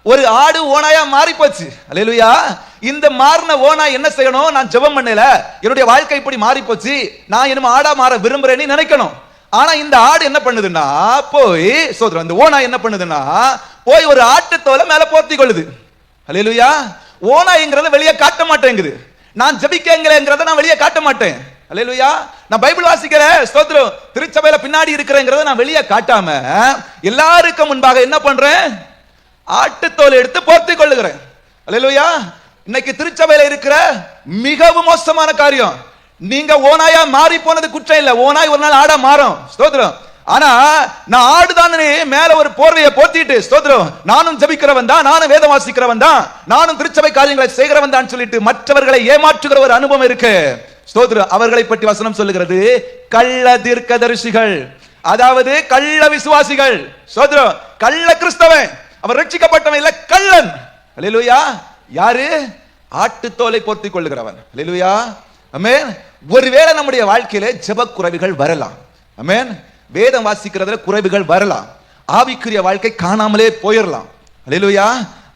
ஒரு ஆடு ஓனாயா மாறி போச்சு. அல்லேலூயா. இந்த மாறின ஓனாய் என்ன செய்யணும்? நான் ஜெபம் பண்ணல, என்னுடைய வாழ்க்கை இப்படி மாறி போச்சு, நான் இனிமே ஆடா மாற விரும்புறேன்னு நினைக்கணும். ஆனா இந்த ஆடு என்ன பண்ணுதுன்னா, போய் சோதரன் இந்த ஓனாய் என்ன பண்ணுதுன்னா, போய் ஒரு ஆட்டுத்தோலை மேல போர்த்தி கொள்ளுது. அல்லேலூயா. ஓனாய்ங்கிறத வெளியே காட்ட மாட்டேங்குது. நான் ஜெபிக்கங்கிறத நான் வெளியே காட்ட மாட்டேன். அல்லேலூயா. நான் பைபிள் வாசிக்கிறேன், ஸ்தோத்திரம், திருச்சபையில பின்னாடி இருக்கிறேங்கிறத நான் வெளியே காட்டாம எல்லாருக்கும் முன்பாக என்ன பண்றேன்? ஆட்டுத்தோல் எடுத்து போர்த்தி கொள்ளுகிறேன். அல்லேலூயா. இன்னைக்கு திருச்சபையில இருக்கிற மிகவும் மோசமான காரியம், நீங்க ஓனாயா மாறி போனது குற்றம் இல்ல, ஓனாய் ஒரு நாள் ஆடா மாறும். ஸ்தோத்திரம். ஆனா நான் ஆடுதான் மேல ஒரு போர்வையை போத்திட்டு, ஸ்தோத்திரம், நானும் ஜெபிக்கிறவன் தான், நானும் வேதம் வாசிக்கிறவன் தான், நானும் திருச்சபை காரியங்களை செய்கிறவன் தான் சொல்லிட்டு மற்றவர்களை ஏமாற்றுகிற ஒரு அனுபவம் இருக்கு. ஸ்தோத்திரம். அவர்களை பற்றி வசனம் சொல்லுகிறது, கள்ள தீர்க்கதரிசிகள், அதாவது கள்ள விசுவாசிகள். ஸ்தோத்திரம். கள்ள கிறிஸ்தவன், அவர் ரட்சிக்கப்பட்டவன் இல்ல, கள்ளன். அல்லேலூயா. யாரு? ஆட்டுத்தோலை போர்த்தி கொள்ளுகிறவன். அல்லேலூயா. ஆமென். ஒருவேளை நம்முடைய வாழ்க்கையில ஜெப குறைவுகள் வரலாம். ஆமென். வேதம் வாசிக்கிறதுல குறைவுகள் வரலாம், ஆவிக்குரிய வாழ்க்கை காணாமலே போயிடலாம். அல்லேலூயா.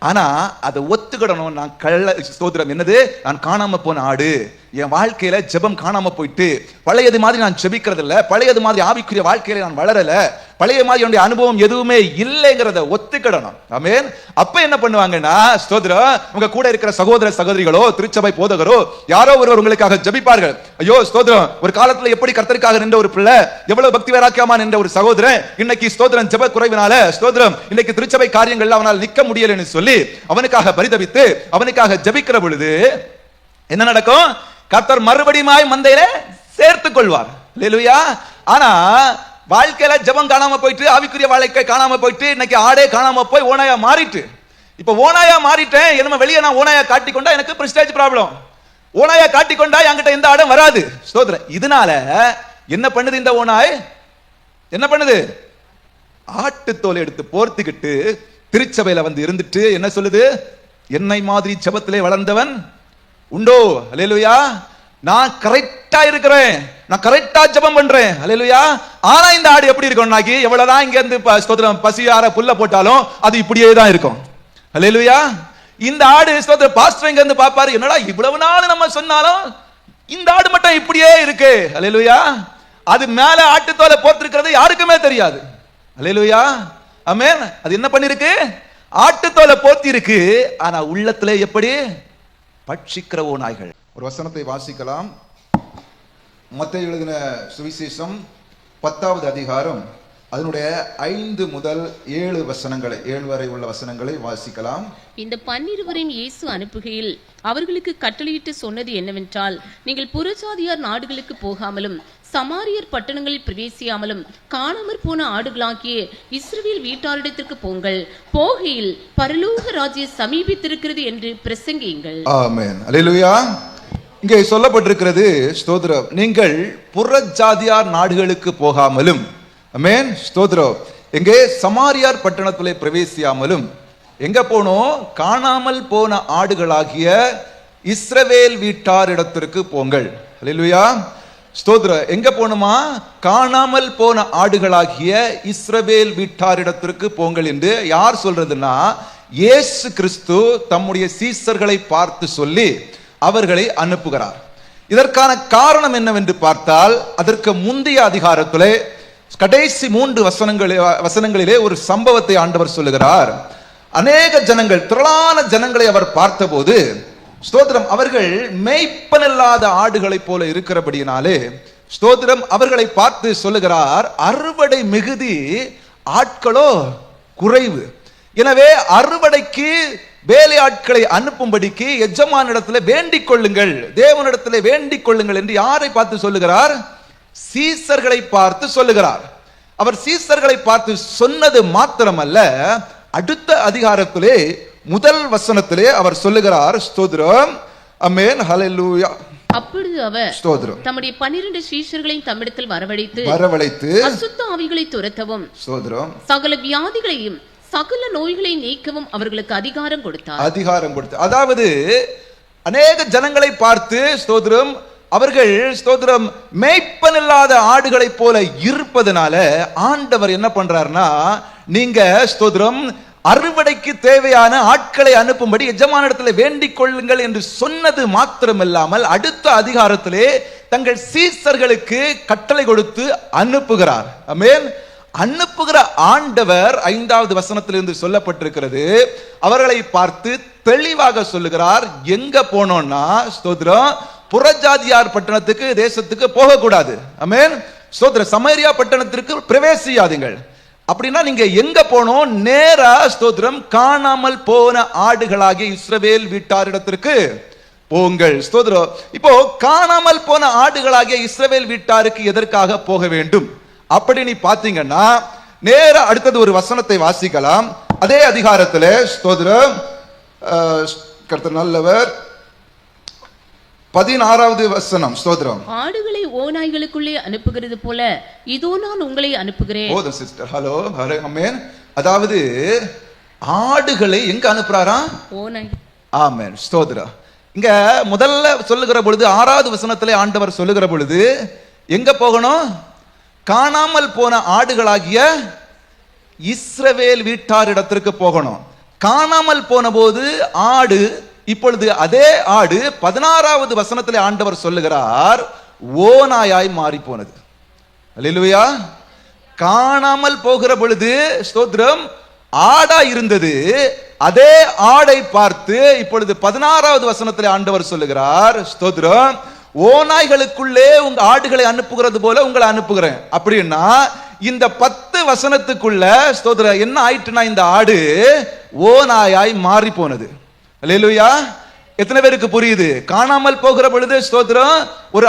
ஆனா அதை ஒத்துக்கிடணும். நான் கள்ள ஸ்தோத்திரம், என்னது? நான் காணாம போன ஆடு, என் வாழ்க்கையில ஜெபம் காணாம போயிட்டு, பழையது மாதிரி நான் ஜெபிக்கிறது இல்ல, பழையது மாதிரி ஆவிக்குரிய வாழ்க்கையில நான் வளரல, பழைய மாதிரி என்னுடைய அனுபவம் எதுவுமே இல்லைங்கிறத ஒத்துக்கிடணும். ஆமென். அப்ப என்ன பண்ணுவாங்கன்னா, ஸ்தோத்திரம், உங்க கூட இருக்கிற சகோதர சகோதரிகளோ திருச்சபை போதகரோ யாரோ ஒருவர் உங்களுக்காக ஜெபிப்பார்கள். ஐயோ ஸ்தோத்திரம், ஒரு காலத்துல எப்படி கர்த்தருக்காக நின்ற ஒரு பிள்ளை, எவ்வளவு பக்தி வைராக்கியமா நின்ற ஒரு சகோதரன், இன்னைக்கு ஸ்தோத்திரம் ஜெப குறைவினால, ஸ்தோத்திரம், இன்னைக்கு திருச்சபை காரியங்கள்ல அவனால் நிக்க முடியலன்னு சொல்லி அவனுக்காக பரிதபித்து அவனுக்காக ஜெபிக்கிற பொழுது என்ன நடக்கும்? கர்த்தர் மறுபடியும் மந்தையில சேர்த்துக் கொள்வார். அல்லேலூயா. ஆனா வாழ்க்கையில ஜெபம் காணாம போயிட்டு, ஆவிக்குரிய வாழ்க்கை காணாம போயிட்டு, இன்னைக்கு ஆடே காணாம போய் ஓனாயா மாறிட்டு, இப்ப ஓனாயா மாறிட்டேன், என்ன வெளியே நான் ஓனாயா காட்டிக்கொண்டா எனக்கு பிரஸ்டேஜ் ப்ராப்ளம், ஓனாயா காட்டிக்கொண்டா என்கிட்ட எந்த ஆடும் வராது. ஸ்தோத்திரம். இதனால என்ன பண்ணுது இந்த ஓனாய்? என்ன பண்ணுது? ஆட்டுத்தோலை எடுத்து போர்த்திக்கிட்டு திருச்சபையில வந்து இருந்துட்டு என்ன சொல்லுது? என்னை மாதிரி ஜெபத்திலே வளர்ந்தவன் உண்டோ? அல்லேலூயா. நான் கரெக்டா இருக்கிறேன், நான் கரெக்டா ஜெபம் பண்றேன். அல்லேலூயா. ஆனா இந்த ஆடு எப்படி இருக்கும்? நாக்கி எவ்வளவுதான் இங்க இருந்து ஸ்தோத்திரம் பசியார புல்ல போட்டாலும் அது இப்படியே தான் இருக்கும். அல்லேலூயா. இந்த ஆடு ஸ்தோத்திரம் பாஸ்டர் இங்க இருந்து பாப்பாரு, என்னடா இவ்வளவு நாள் நம்ம சொன்னாலும் இந்த ஆடு மட்டும் இப்படியே இருக்கு. அல்லேலூயா. அது மேல ஆட்டுத்தோலை போர்த்திருக்கிறது யாருக்குமே தெரியாது. அல்லேலூயா. ஆமென். அது என்ன பண்ணிருக்கு? ஆட்டுத்தோலை போர்த்தி இருக்கு. ஆனா உள்ளத்திலே எப்படி? பட்சிக்கிற ஓநாய்கள். ஒரு வசனத்தை வாசிக்கலாம். மத்தேயு எழுதின சுவிசேஷம் 10வது அதிகாரம் அதனுடைய 5 முதல் 7 வசனங்களை, 7 வரை உள்ள வசனங்களை வாசிக்கலாம். இந்த 12 இயேசு அனுப்புகையில் அவர்களுக்கு கட்டளையிட்டு சொன்னது என்னவென்றால், நீங்கள் புறஜாதியார் நாடுகளுக்கு போகாமலும் சமாரியர் பட்டணங்களில் பிரவேசியாமலும் காணாமற் போன ஆடுகளாகிய இஸ்ரவேல் வீட்டாரிடத்திற்கு போங்கள், போகையில் பரலோக ராஜ்யம் சமீபித்திருக்கிறது என்று பிரசங்கியுங்கள். ஆமென். அல்லேலூயா. இங்கே சொல்லப்பட்டிருக்கிறது, ஸ்தோத்திரம், நீங்கள் புறஜாதியார் நாடுகளுக்கு போகாமலும், ஆமென், ஸ்தோத்திரம், எங்கே சமாரியார் பட்டணத்திலே பிரவேசியாமலும், எங்க போனோம்? காணாமல் போன ஆடுகளாகிய இஸ்ரவேல் வீட்டார் இடத்திற்கு போங்கள். அல்லேலூயா. ஸ்தோத்திரம். எங்க போணுமா? காணாமல் போன ஆடுகளாகிய இஸ்ரவேல் வீட்டாரிடத்திற்கு போங்கள் என்று யார் சொல்றதுன்னா, இயேசு கிறிஸ்து தம்முடைய சீசர்களை பார்த்து சொல்லி அவர்களை அனுப்புகிறார். இதற்கான காரணம் என்னவென்று பார்த்தால், அதற்கு முந்தைய அதிகாரத்திலே கடைசி 3 வசனங்களிலே ஒரு சம்பவத்தை ஆண்டவர் சொல்லுகிறார். அநேக ஜனங்கள், திரளான ஜனங்களை அவர் பார்த்தபோது, ஸ்தோத்திரம், அவர்கள் மேய்ப்பனில்லாத ஆடுகளை போல இருக்கிறபடியினாலே, ஸ்தோத்திரம், அவர்களை பார்த்து சொல்லுகிறார், அறுவடை மிகுதி, ஆட்களோ குறைவு. எனவே அறுவடைக்கு வேலை ஆட்களை அனுப்பும்படிக்கு எஜமானிடத்தில் வேண்டிக் கொள்ளுங்கள், தேவனிடத்தில் வேண்டிக் கொள்ளுங்கள் என்று யாரை பார்த்து சொல்லுகிறார்? சீசர்களை பார்த்து சொல்லுகிறார். அவர் சீசர்களை பார்த்து சொன்னது மாத்திரமல்ல, அடுத்த அதிகாரத்திலே முதல் வசனத்திலே அவர் சொல்லுகிறார், ஸ்தோத்திரம், ஆமென், ஹல்லேலூயா. அப்பொழுது அவர் ஸ்தோத்திரம் தம்முடைய 12 சீஷர்களையும் தம்மிடத்தில் வரவழைத்து அசுத்த ஆவிகளை துரத்தவும், ஸ்தோத்திரம், சகல வியாதிகளையும் சகல நோய்களை நீக்கவும் அவர்களுக்கு அதிகாரம் கொடுத்தார். அதாவது அநேக ஜனங்களை பார்த்து, ஸ்தோத்திரம், அவர்கள், ஸ்தோத்திரம், மேய்ப்பன் இல்லாத ஆடுகளை போல இருப்பதனால ஆண்டவர் என்ன பண்றாருன்னா, நீங்க, ஸ்தோத்திரம், அறுவடைக்கு தேவையான ஆட்களை அனுப்பும்படி எஜமானிடத்தில் வேண்டிக் கொள்ளுங்கள் என்று சொன்னது மாத்திரமில்லாமல் அடுத்த அதிகாரத்திலே தங்கள் சீசர்களுக்கு கட்டளை கொடுத்து அனுப்புகிறார். ஆமென். அனுப்புகிற ஆண்டவர் 5வது வசனத்திலிருந்து சொல்லப்பட்டிருக்கிறது. அவர்களை பார்த்து தெளிவாக சொல்லுகிறார், எங்க போனோம்னா ஸ்தோத்திரம், புறஜாதியார் பட்டணத்துக்கு தேசத்துக்கு போகக்கூடாது. ஆமென். ஸ்தோத்திரம். சமரியா பட்டணத்திற்கு பிரவேசியாதீங்கள். அப்படின்னா நீங்க எங்க போனோம்? நேரா ஸ்தோத்திரம் காணாமல் போன ஆடுகளாகிய இஸ்ரவேல் வீட்டாரிடத்திற்கு போங்கள். ஸ்தோத்திரம். இப்போ காணாமல் போன ஆடுகளாகிய இஸ்ரவேல் வீட்டாருக்கு எதற்காக போக வேண்டும் அப்படி நீ பாத்தீங்கன்னா, நேரா அடுத்தது ஒரு வசனத்தை வாசிக்கலாம். அதே அதிகாரத்தில் ஸ்தோத்திரம், கர்த்தர் நல்லவர், 16வது வசனம். ஸ்தோத்திரம். ஆடுகளை ஓநாய்களுக்குள்ளே அனுப்புகிறது போல இதோ நான் உங்களை அனுப்புகிறேன். போதும் சிஸ்டர். ஹலோ. ஆமென். அதாவது ஆடுகளை எங்க அனுப்புறாரா? ஓநாய். ஆமென். ஸ்தோத்திரம். இங்க முதல்ல சொல்லுகிற பொழுது 6வது வசனத்திலே ஆண்டவர் சொல்லுகிற பொழுது எங்க போகணும்? காணாமல் போன ஆடுகளாகிய இஸ்ரவேல் வீட்டாரிடத்திற்கு போகணும். காணாமல் போன போது ஆடு, இப்பொழுது அதே ஆடு 16வது வசனத்திலே ஆண்டவர் சொல்லுகிறார் ஓநாயாய் மாறி போனது. அல்லேலூயா. காணாமல் போகிற பொழுது ஸ்தோத்திரம் ஆடா இருந்தது. அதே ஆடை பார்த்து இப்பொழுது 16வது வசனத்திலே ஆண்டவர் சொல்லுகிறார் ஸ்தோத்திரம், ஓநாய்களுக்குள்ளே உங்க ஆடுகளை அனுப்புகிறது போல உங்களை அனுப்புகிறேன். அப்படின்னா இந்த 10 வசனத்துக்குள்ள ஸ்தோத்திரம் என்ன ஆயிட்டுனா, இந்த ஆடு ஓநாயாய் மாறி போனது. அல்லேலூயா. எத்தனை பேருக்கு புரியுது? காணாமல் போகிற பொழுது ஸ்தோத்திரம் ஒரு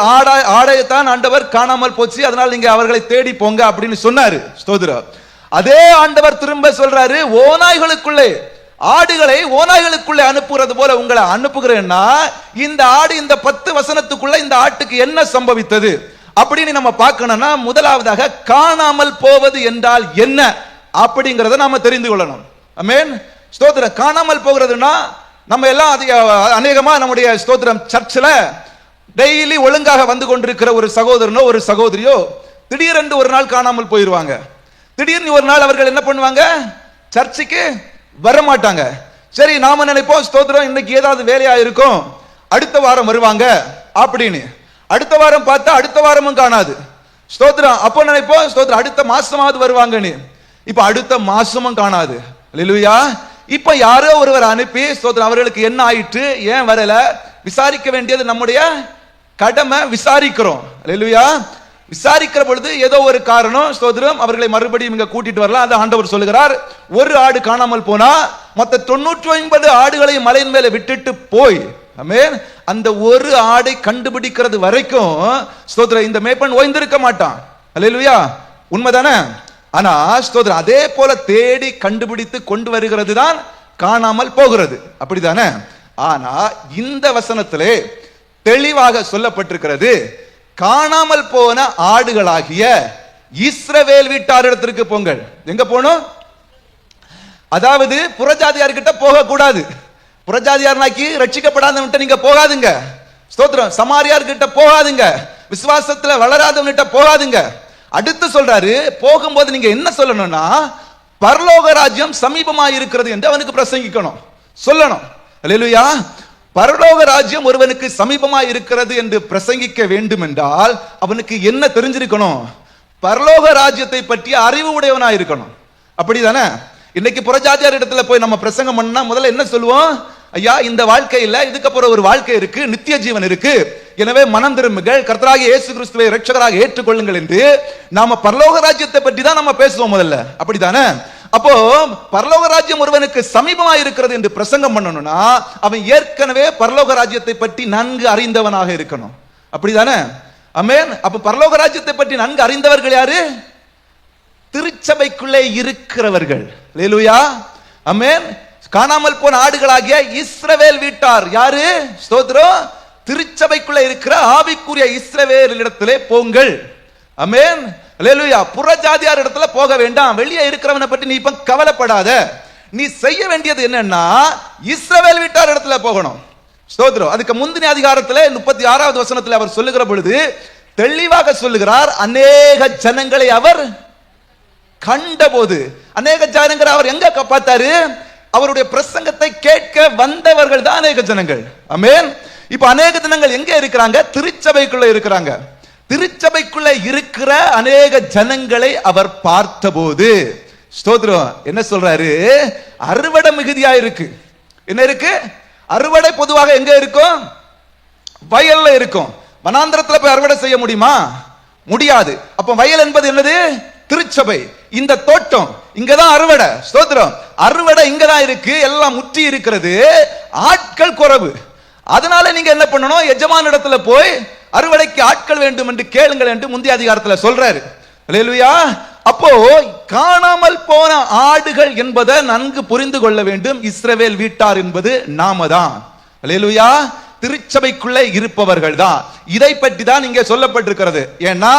ஆடையத்தான் ஆண்டவர் காணாமல் போச்சு, அதனால நீங்க அவர்களை தேடி போங்க அப்படின்னு சொன்னாரு. ஸ்தோத்திரம். அதே ஆண்டவர் திரும்ப சொல்றாரு, ஓநாய்களுக்குள்ளே, ஆடுகளை ஓநாய்களுக்குள்ளே அனுப்புறது போல உங்களை அனுப்புகிறேன்னா, இந்த ஆடு இந்த 10 வசனத்துக்குள்ள இந்த ஆட்டுக்கு என்ன சம்பவித்தது அப்படின்னு நம்ம பார்க்கணும்னா, முதலாவதாக காணாமல் போவது என்றால் என்ன அப்படிங்கறத நாம தெரிந்து கொள்ளணும். ஆமென். ஸ்தோத்திரம். காணாமல் போகிறதுனா நம்ம எல்லாம் அநேகமா நம்முடைய ஸ்தோத்திரம் சர்ச்சில் டெய்லி ஒழுங்காக வந்து கொண்டிருக்கிற ஒரு சகோதரனோ ஒரு சகோதரியோ திடீரென்று ஒரு நாள் காணாமல் போயிருவாங்க. திடீர்னு ஒரு நாள் அவர்கள் என்ன பண்ணுவாங்க? சர்ச்சுக்கு வரமாட்டாங்க. சரி, நாம நினைப்போம் ஸ்தோத்திரம் இன்னைக்கு ஏதாவது வேலையா இருக்கும், அடுத்த வாரம் வருவாங்க அப்படின்னு. அடுத்த வாரம் பார்த்தா அடுத்த வாரமும் காணாது. ஸ்தோத்திரம். அப்போ நினைப்போம் ஸ்தோத்திரம் அடுத்த மாசமாவது வருவாங்கன்னு. இப்ப அடுத்த மாசமும் காணாது. அல்லேலூயா. இப்ப யாரோ ஒருவர் அனுப்பி ஸ்தோத்திரம் அவர்களுக்கு என்ன ஆயிற்று, ஏன் வரல விசாரிக்க வேண்டியது நம்முடைய கடமை. விசாரிக்கிறோம். அல்லேலூயா. விசாரிக்கிற பொழுது ஏதோ ஒரு காரணம் ஸ்தோத்திரம் அவர்களை மறுபடியும் இங்க கூட்டிட்டு வரலாம். அது ஆண்டவர் சொல்லுகிறார், ஒரு ஆடு காணாமல் போனா மற்ற 99 ஆடுகளை மலையின் மேல விட்டுட்டு போய், ஆமென், அந்த ஒரு ஆடை கண்டுபிடிக்கிறது வரைக்கும் ஸ்தோத்திரம் இந்த மேய்ப்பன் ஓய்ந்திருக்க மாட்டான். அல்லேலூயா. உண்மைதானே? ஆனா ஸ்தோத்திரம் அதே போல தேடி கண்டுபிடித்து கொண்டு வருகிறது தான் காணாமல் போகிறது. அப்படிதானே? ஆனா இந்த வசனத்திலே தெளிவாக சொல்லப்பட்டிருக்கிறது, காணாமல் போன ஆடுகளாகிய இஸ்ரவேல் வீட்டாரிடத்திற்கு போங்கள். எங்க போகணும்? அதாவது புறஜாதியார்கிட்ட போக கூடாது. புறஜாதியார்னாக்கி ரட்சிக்கப்படாதவன்கிட்ட நீங்க போகாதுங்க. ஸ்தோத்திரம். சமாரியார்கிட்ட போகாதுங்க. விசுவாசத்துல வளராதவன்கிட்ட போகாதுங்க. அடுத்து சொல்றாரு, போகும்போது நீங்க என்ன சொல்லணும்னா, பரலோக ராஜ்யம் சமீபமாக இருக்கிறது என்று அவனுக்கு பிரசங்கிக்கணும், சொல்லணும். அல்லேலூயா. பரலோக ராஜ்யம் ஒருவனுக்கு சமீபமாக இருக்கிறது என்று பிரசங்கிக்க வேண்டும் என்றால் அவனுக்கு என்ன தெரிஞ்சிருக்கணும்? பரலோக ராஜ்யத்தை பற்றிய அறிவு உடையவனா இருக்கணும். அப்படிதானே? இன்னைக்கு புறஜாதியார் இடத்துல போய் நம்ம பிரசங்கம் பண்ணா முதல்ல என்ன சொல்லுவோம்? ஐயா, இந்த வாழ்க்கையில இதுக்கப்புறம் ஒரு வாழ்க்கை இருக்கு, நித்திய ஜீவன் இருக்கு, எனவே மனம் திரும்புங்கள், கர்த்தராகிய இயேசு கிறிஸ்துவை இரட்சகராக ஏற்றுக்கொள்ளுங்கள் என்று நாம பரலோக ராஜ்யத்தை பற்றி தான் நம்ம பேசுவோம் முதல்ல. அப்படிதானே? அப்போ பரலோக ராஜ்யம் ஒருவனுக்கு சமீபமா இருக்கிறது என்று பிரசங்கம் பண்ணணும்னா அவன் ஏற்கனவே பரலோக ராஜ்யத்தை பற்றி நன்கு அறிந்தவனாக இருக்கணும். அப்படிதானே? ஆமென். அப்ப பரலோக ராஜ்யத்தை பற்றி நன்கு அறிந்தவர்கள் யாரு? திருச்சபைக்குள்ளே இருக்கிறவர்கள். அல்லேலூயா. ஆமென். காணாமல் போன ஆடுகளாகிய இஸ்ரவேல் வீட்டார் யாரு? ஸ்தோத்திரம். திருச்சபைக்குள்ளே இருக்கிற ஆவிக்குரிய இஸ்ரவேலிடத்திலே போங்கள். ஆமென். அல்லேலூயா. புறஜாதியார் இடத்துல போக வேண்டாம். வெளியே இருக்கிறவனை பற்றி நீ இப்ப கவலைப்படாத. நீ செய்ய வேண்டியது என்னன்னா இஸ்ரவேல் வீட்டார் இடத்துல போகணும். ஸ்தோத்திரம். அதுக்கு முந்தின அதிகாரத்தில் 36வது வசனத்தில் அவர் சொல்லுகிற பொழுது தெளிவாக சொல்லுகிறார், அநேக ஜனங்களை அவர் கண்டபோது அநேக ஜனங்கள் அவர் எங்க பார்த்தாரு? அவருடைய பிரசங்கத்தை கேட்க வந்தவர்கள் தான் அநேக ஜனங்கள். ஆமென். இப்ப அநேக ஜனங்கள் எங்க இருக்கிறாங்க? திருச்சபைக்குள்ள இருக்கிறாங்க. திருச்சபைக்குள்ள இருக்கிற அநேக ஜனங்களை அவர் பார்த்தபோது, ஸ்தோத்திரம், என்ன சொல்றாரு? அறுவடை மிகுதியா இருக்கு. என்ன இருக்கு? அறுவடை பொதுவாக எங்க இருக்கும்? வயல்ல இருக்கும். வனாந்திரத்துல போய் அறுவடை செய்ய முடியுமா? முடியாது. அப்ப வயல் என்பது என்னது? திருச்சபை. இந்த தோட்டம் இங்கதான் அறுவடை. ஸ்தோத்திரம். அறுவடை இங்கதான் இருக்கு. எல்லாம் முற்றி இருக்கிறது. ஆட்கள் குறைவு. அதனால நீங்க என்ன பண்ணணும்? எஜமான இடத்துல போய் அறுவடைக்கு ஆட்கள் வேண்டும் என்று கேளுங்கள் என்று முந்தைய அதிகாரத்துல சொல்றாரு. அல்லேலூயா. அப்போ காணாமல் போன ஆடுகள் என்பதை நன்கு புரிந்து கொள்ள வேண்டும். இஸ்ரவேல் வீட்டார் என்பது நாம தான். அல்லேலூயா. திருச்சபைக்குள்ளே இருப்பவர்கள் தான். இதை பற்றி தான் இங்கே சொல்லப்பட்டிருக்கிறது. ஏன்னா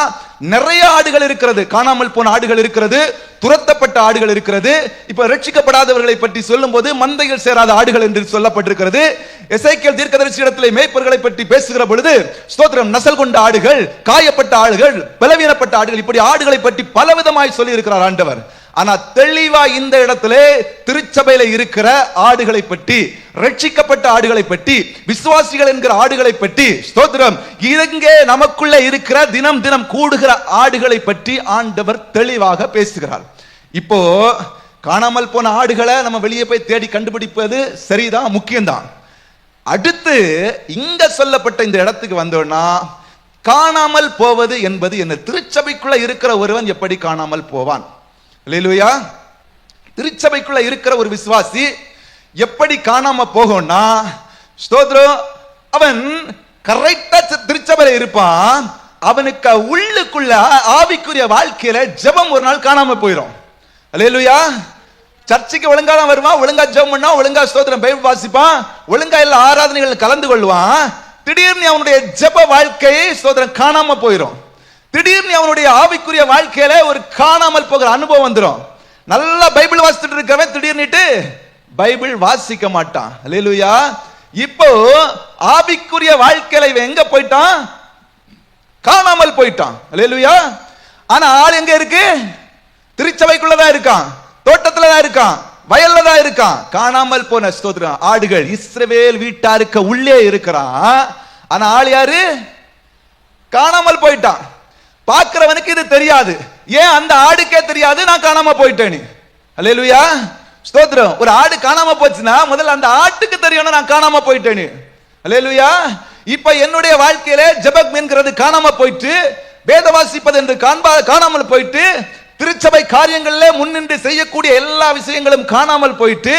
நிறைய ஆடுகள் இருக்கிறது, காணாமல் போன ஆடுகள் இருக்கிறது, துரத்தப்பட்ட ஆடுகள் இருக்கிறது. இப்ப ரட்சிக்கப்படாதவர்களை பற்றி சொல்லும் போது மந்தையில் சேராத ஆடுகள் என்று சொல்லப்பட்டிருக்கிறது. எசேக்கியேல் தீர்க்கதரிசி இடத்திலே மேய்ப்பர்களை பற்றி பேசுகிற பொழுது, ஸ்தோத்திரம், நசல் கொண்ட ஆடுகள், காயப்பட்ட ஆடுகள், பலவீனப்பட்ட ஆடுகள், இப்படி ஆடுகளை பற்றி பலவிதமாய் சொல்லி இருக்கிறார் ஆண்டவர். ஆனா தெளிவா இந்த இடத்திலே திருச்சபையில இருக்கிற ஆடுகளை பற்றி, ரட்சிக்கப்பட்ட ஆடுகளை பற்றி, விசுவாசிகள் என்கிற ஆடுகளை பற்றி, ஸ்தோத்திரம், இங்கே நமக்குள்ள இருக்கிற தினம் தினம் கூடுகிற ஆடுகளை பற்றி ஆண்டவர் தெளிவாக பேசுகிறார். இப்போ காணாமல் போன ஆடுகளை நம்ம வெளியே போய் தேடி கண்டுபிடிப்பது சரிதான், முக்கியம்தான். அடுத்து இங்க சொல்லப்பட்ட இந்த இடத்துக்கு வந்தோம்னா, காணாமல் போவது என்பது என்ன? திருச்சபைக்குள்ள இருக்கிற ஒருவன் எப்படி காணாமல் போவான்? அல்லேலூயா. திருச்சபைக்குள்ள இருக்கிற ஒரு விசுவாசி எப்படி காணாம போகும்னா, ஸ்தோத்திரம், அவன் கரெக்டா திருச்சபையில இருப்பான். அவனுக்கு உள்ளுக்குள்ள ஆவிக்குரிய வாழ்க்கையில ஜெபம் ஒரு நாள் காணாம போயிடும். அல்லேலூயா. சர்ச்சுக்கு ஒழுங்கா தான் வருவான், ஒழுங்கா ஜெபம் பண்ணா, ஒழுங்கா ஸ்தோத்திரம் பைபிள் வாசிப்பான், ஒழுங்கா எல்லா ஆராதனைகள் கலந்து கொள்வான். திடீர்னு அவனுடைய ஜெப வாழ்க்கை ஸ்தோத்திரம் காணாம போயிடும். திடீர்னு அவனுடைய ஆவிக்குரிய வாழ்க்கையில ஒரு காணாமல் போகிற அனுபவம் வந்துடும். நல்ல பைபிள் வாசிச்சுட்டு இருக்கவன் திடீர்னுட்டு பைபிள் வாசிக்க மாட்டான். அல்லேலூயா. இப்போ ஆவிக்குரிய வாழ்க்கையில இவன் எங்க போயிட்டான்? காணாமல் போயிட்டான். அல்லேலூயா. ஆனா ஆள் எங்க இருக்கு? திருச்சபைக்குள்ளதான் இருக்கான், தோட்டத்துல தான் இருக்கான், வயல்ல தான் இருக்கான். காணாமல் போன ஸ்தோத்திரம் ஆடுகள் இஸ்ரவேல் வீட்டாருக்கு உள்ளே இருக்கிறான். ஆனா ஆள் யாரு? காணாமல் போயிட்டான். பார்க்கிறவனுக்கு இது தெரியாது. ஏன்? அந்த ஆடுக்கே தெரியாது நான் காணாம போயிட்டேன்னு. அல்லேலூயா. ஸ்தோத்திரம். ஒரு ஆடு காணாம போச்சுன்னா முதல்ல அந்த ஆட்டுக்கு தெரியணும் நான் காணாம போயிட்டேன்னு. அல்லேலூயா. இப்ப என்னுடைய வாழ்க்கையில ஜெபம் என்கிறது காணாம போயிட்டு, வேத வாசிப்பது என்று காணாமல் போயிட்டு, திருச்சபை காரியங்களில முன்னின்று செய்யக்கூடிய எல்லா விஷயங்களும் காணாமல் போயிட்டு,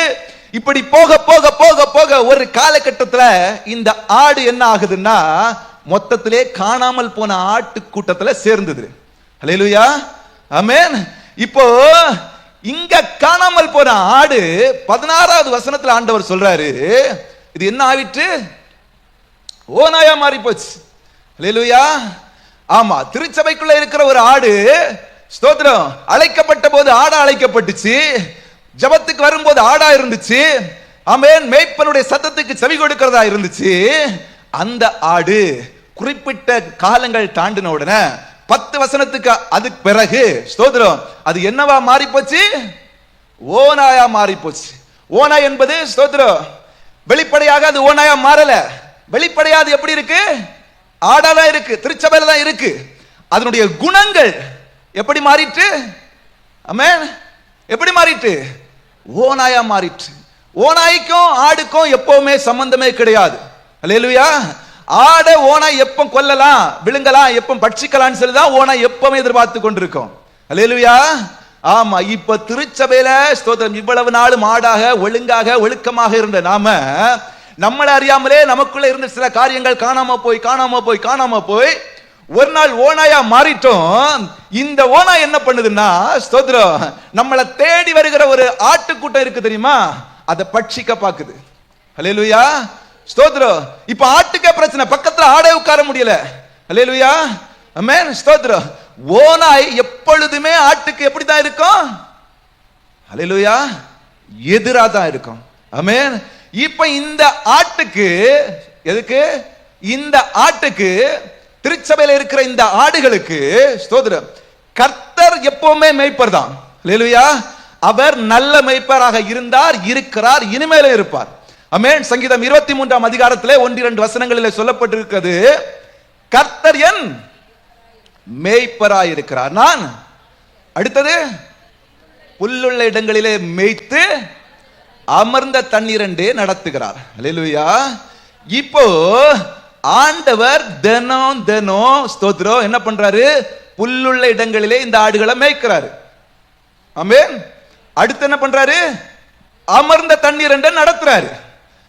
இப்படி போக போக போக போக ஒரு காலகட்டத்துல இந்த ஆடு என்ன ஆகுதுன்னா மொத்தத்திலே காணாமல் போன ஆட்டு கூட்டத்துல சேர்ந்தது. அல்லேலூயா. ஆமென். இப்போ இங்க காணாமல் போன ஆடு 16வது வசனத்துல ஆண்டவர் சொல்றாரு, இது என்ன ஆயிற்று? ஓநாயா மாறி போச்சு. அல்லேலூயா. ஆமா, திருச்சபைக்குள்ள இருக்கிற ஒரு ஆடு, ஸ்தோத்திரம், அழைக்கப்பட்ட போது ஆடா அழைக்கப்பட்டுச்சு, ஜெபத்துக்கு வரும்போது ஆடா இருந்துச்சு. ஆமென். மேய்ப்பனுடைய சத்தத்துக்கு செவி கொடுக்கிறதா இருந்துச்சு. அந்த ஆடு குறிப்பிட்ட காலங்கள் தாண்டின உடனே 10 வசனத்துக்கு அதுக்கு பிறகு ஸ்தோத்திரம் அது என்னவா மாறி போச்சு? ஓநாயா மாறி போச்சு. ஓநாய் என்பது ஸ்தோத்திரம் வெளிப்படையாக அது ஓநாயா மாறல. வெளிப்படையாக எப்படி இருக்கு? ஆடாதான் இருக்கு, திருச்சபையில தான் இருக்கு. அதனுடைய குணங்கள் எப்படி மாறிட்டு? ஆமென். எப்படி மாறிட்டு? ஓநாயா மாறிட்டு. ஓநாய்க்கும் ஆடுக்கும் எப்பவுமே சம்பந்தமே கிடையாது. அல்லேலூயா. ஆட ஓனாய் எப்ப கொல்லலாம், விழுங்கலாம், எப்ப பட்சிக்கலாம்னு சொல்லிதான் ஓனாய் எப்பவுமே எதிர்பார்த்து கொண்டிருக்கும். அல்லேலூயா. ஆமா, இப்ப திருச்சபையில ஸ்தோத்திரம் இவ்வளவு நாளும் ஆடாக ஒழுங்காக ஒழுக்கமாக இருந்த நாம நம்மளை அறியாமலே நமக்குள்ள இருந்த சில காரியங்கள் காணாம போய் ஒரு நாள் ஓனாயா மாறிட்டோம். இந்த ஓனாய் என்ன பண்ணுதுன்னா ஸ்தோத்திரம் நம்மளை தேடி வருகிற ஒரு ஆட்டுக்கூட்டம் இருக்கு தெரியுமா, அதை பட்சிக்க பாக்குது. அல்லேலூயா. ஸ்தோத்திரம். இப்ப ஆட்டுக்கே பிரச்சனை, பக்கத்துல ஆடை உட்கார முடியல. அல்லேலூயா. ஆமென். ஸ்தோத்திரம். ஓநாய் எப்பொழுதுமே ஆட்டுக்கு எப்படிதான் இருக்கும்? அல்லேலூயா. எதிரா தான் இருக்கும். ஆமென். இப்ப இந்த ஆட்டுக்கு எதுக்கு? இந்த ஆட்டுக்கு, திருச்சபையில இருக்கிற இந்த ஆடுகளுக்கு ஸ்தோத்திரம் கர்த்தர் எப்பவுமே மேய்ப்பர் தான். அல்லேலூயா. அவர் நல்ல மேய்ப்பராக இருந்தார், இருக்கிறார், இனிமேலே இருப்பார். ஆமென். சங்கீதம் 23ஆம் அதிகாரத்திலே 1-2 வசனங்களிலே சொல்லப்பட்டிருக்கிறது, கர்த்தர் என் மேய்ப்பராய் இருக்கிறார், நான் அடுத்தது புல்லுள்ள இடங்களிலே மேய்த்து அமர்ந்த தண்ணீரண்டே நடத்துகிறார். அல்லேலூயா. இப்போ ஆண்டவர் தினம் தினம் ஸ்தோத்திரம் என்ன பண்றாரு? புல்லுள்ள இடங்களிலே இந்த ஆடுகளை மேய்க்கிறாரு. ஆமென். அடுத்து என்ன பண்றாரு? அமர்ந்த தண்ணீரண்டே நடத்துறாரு.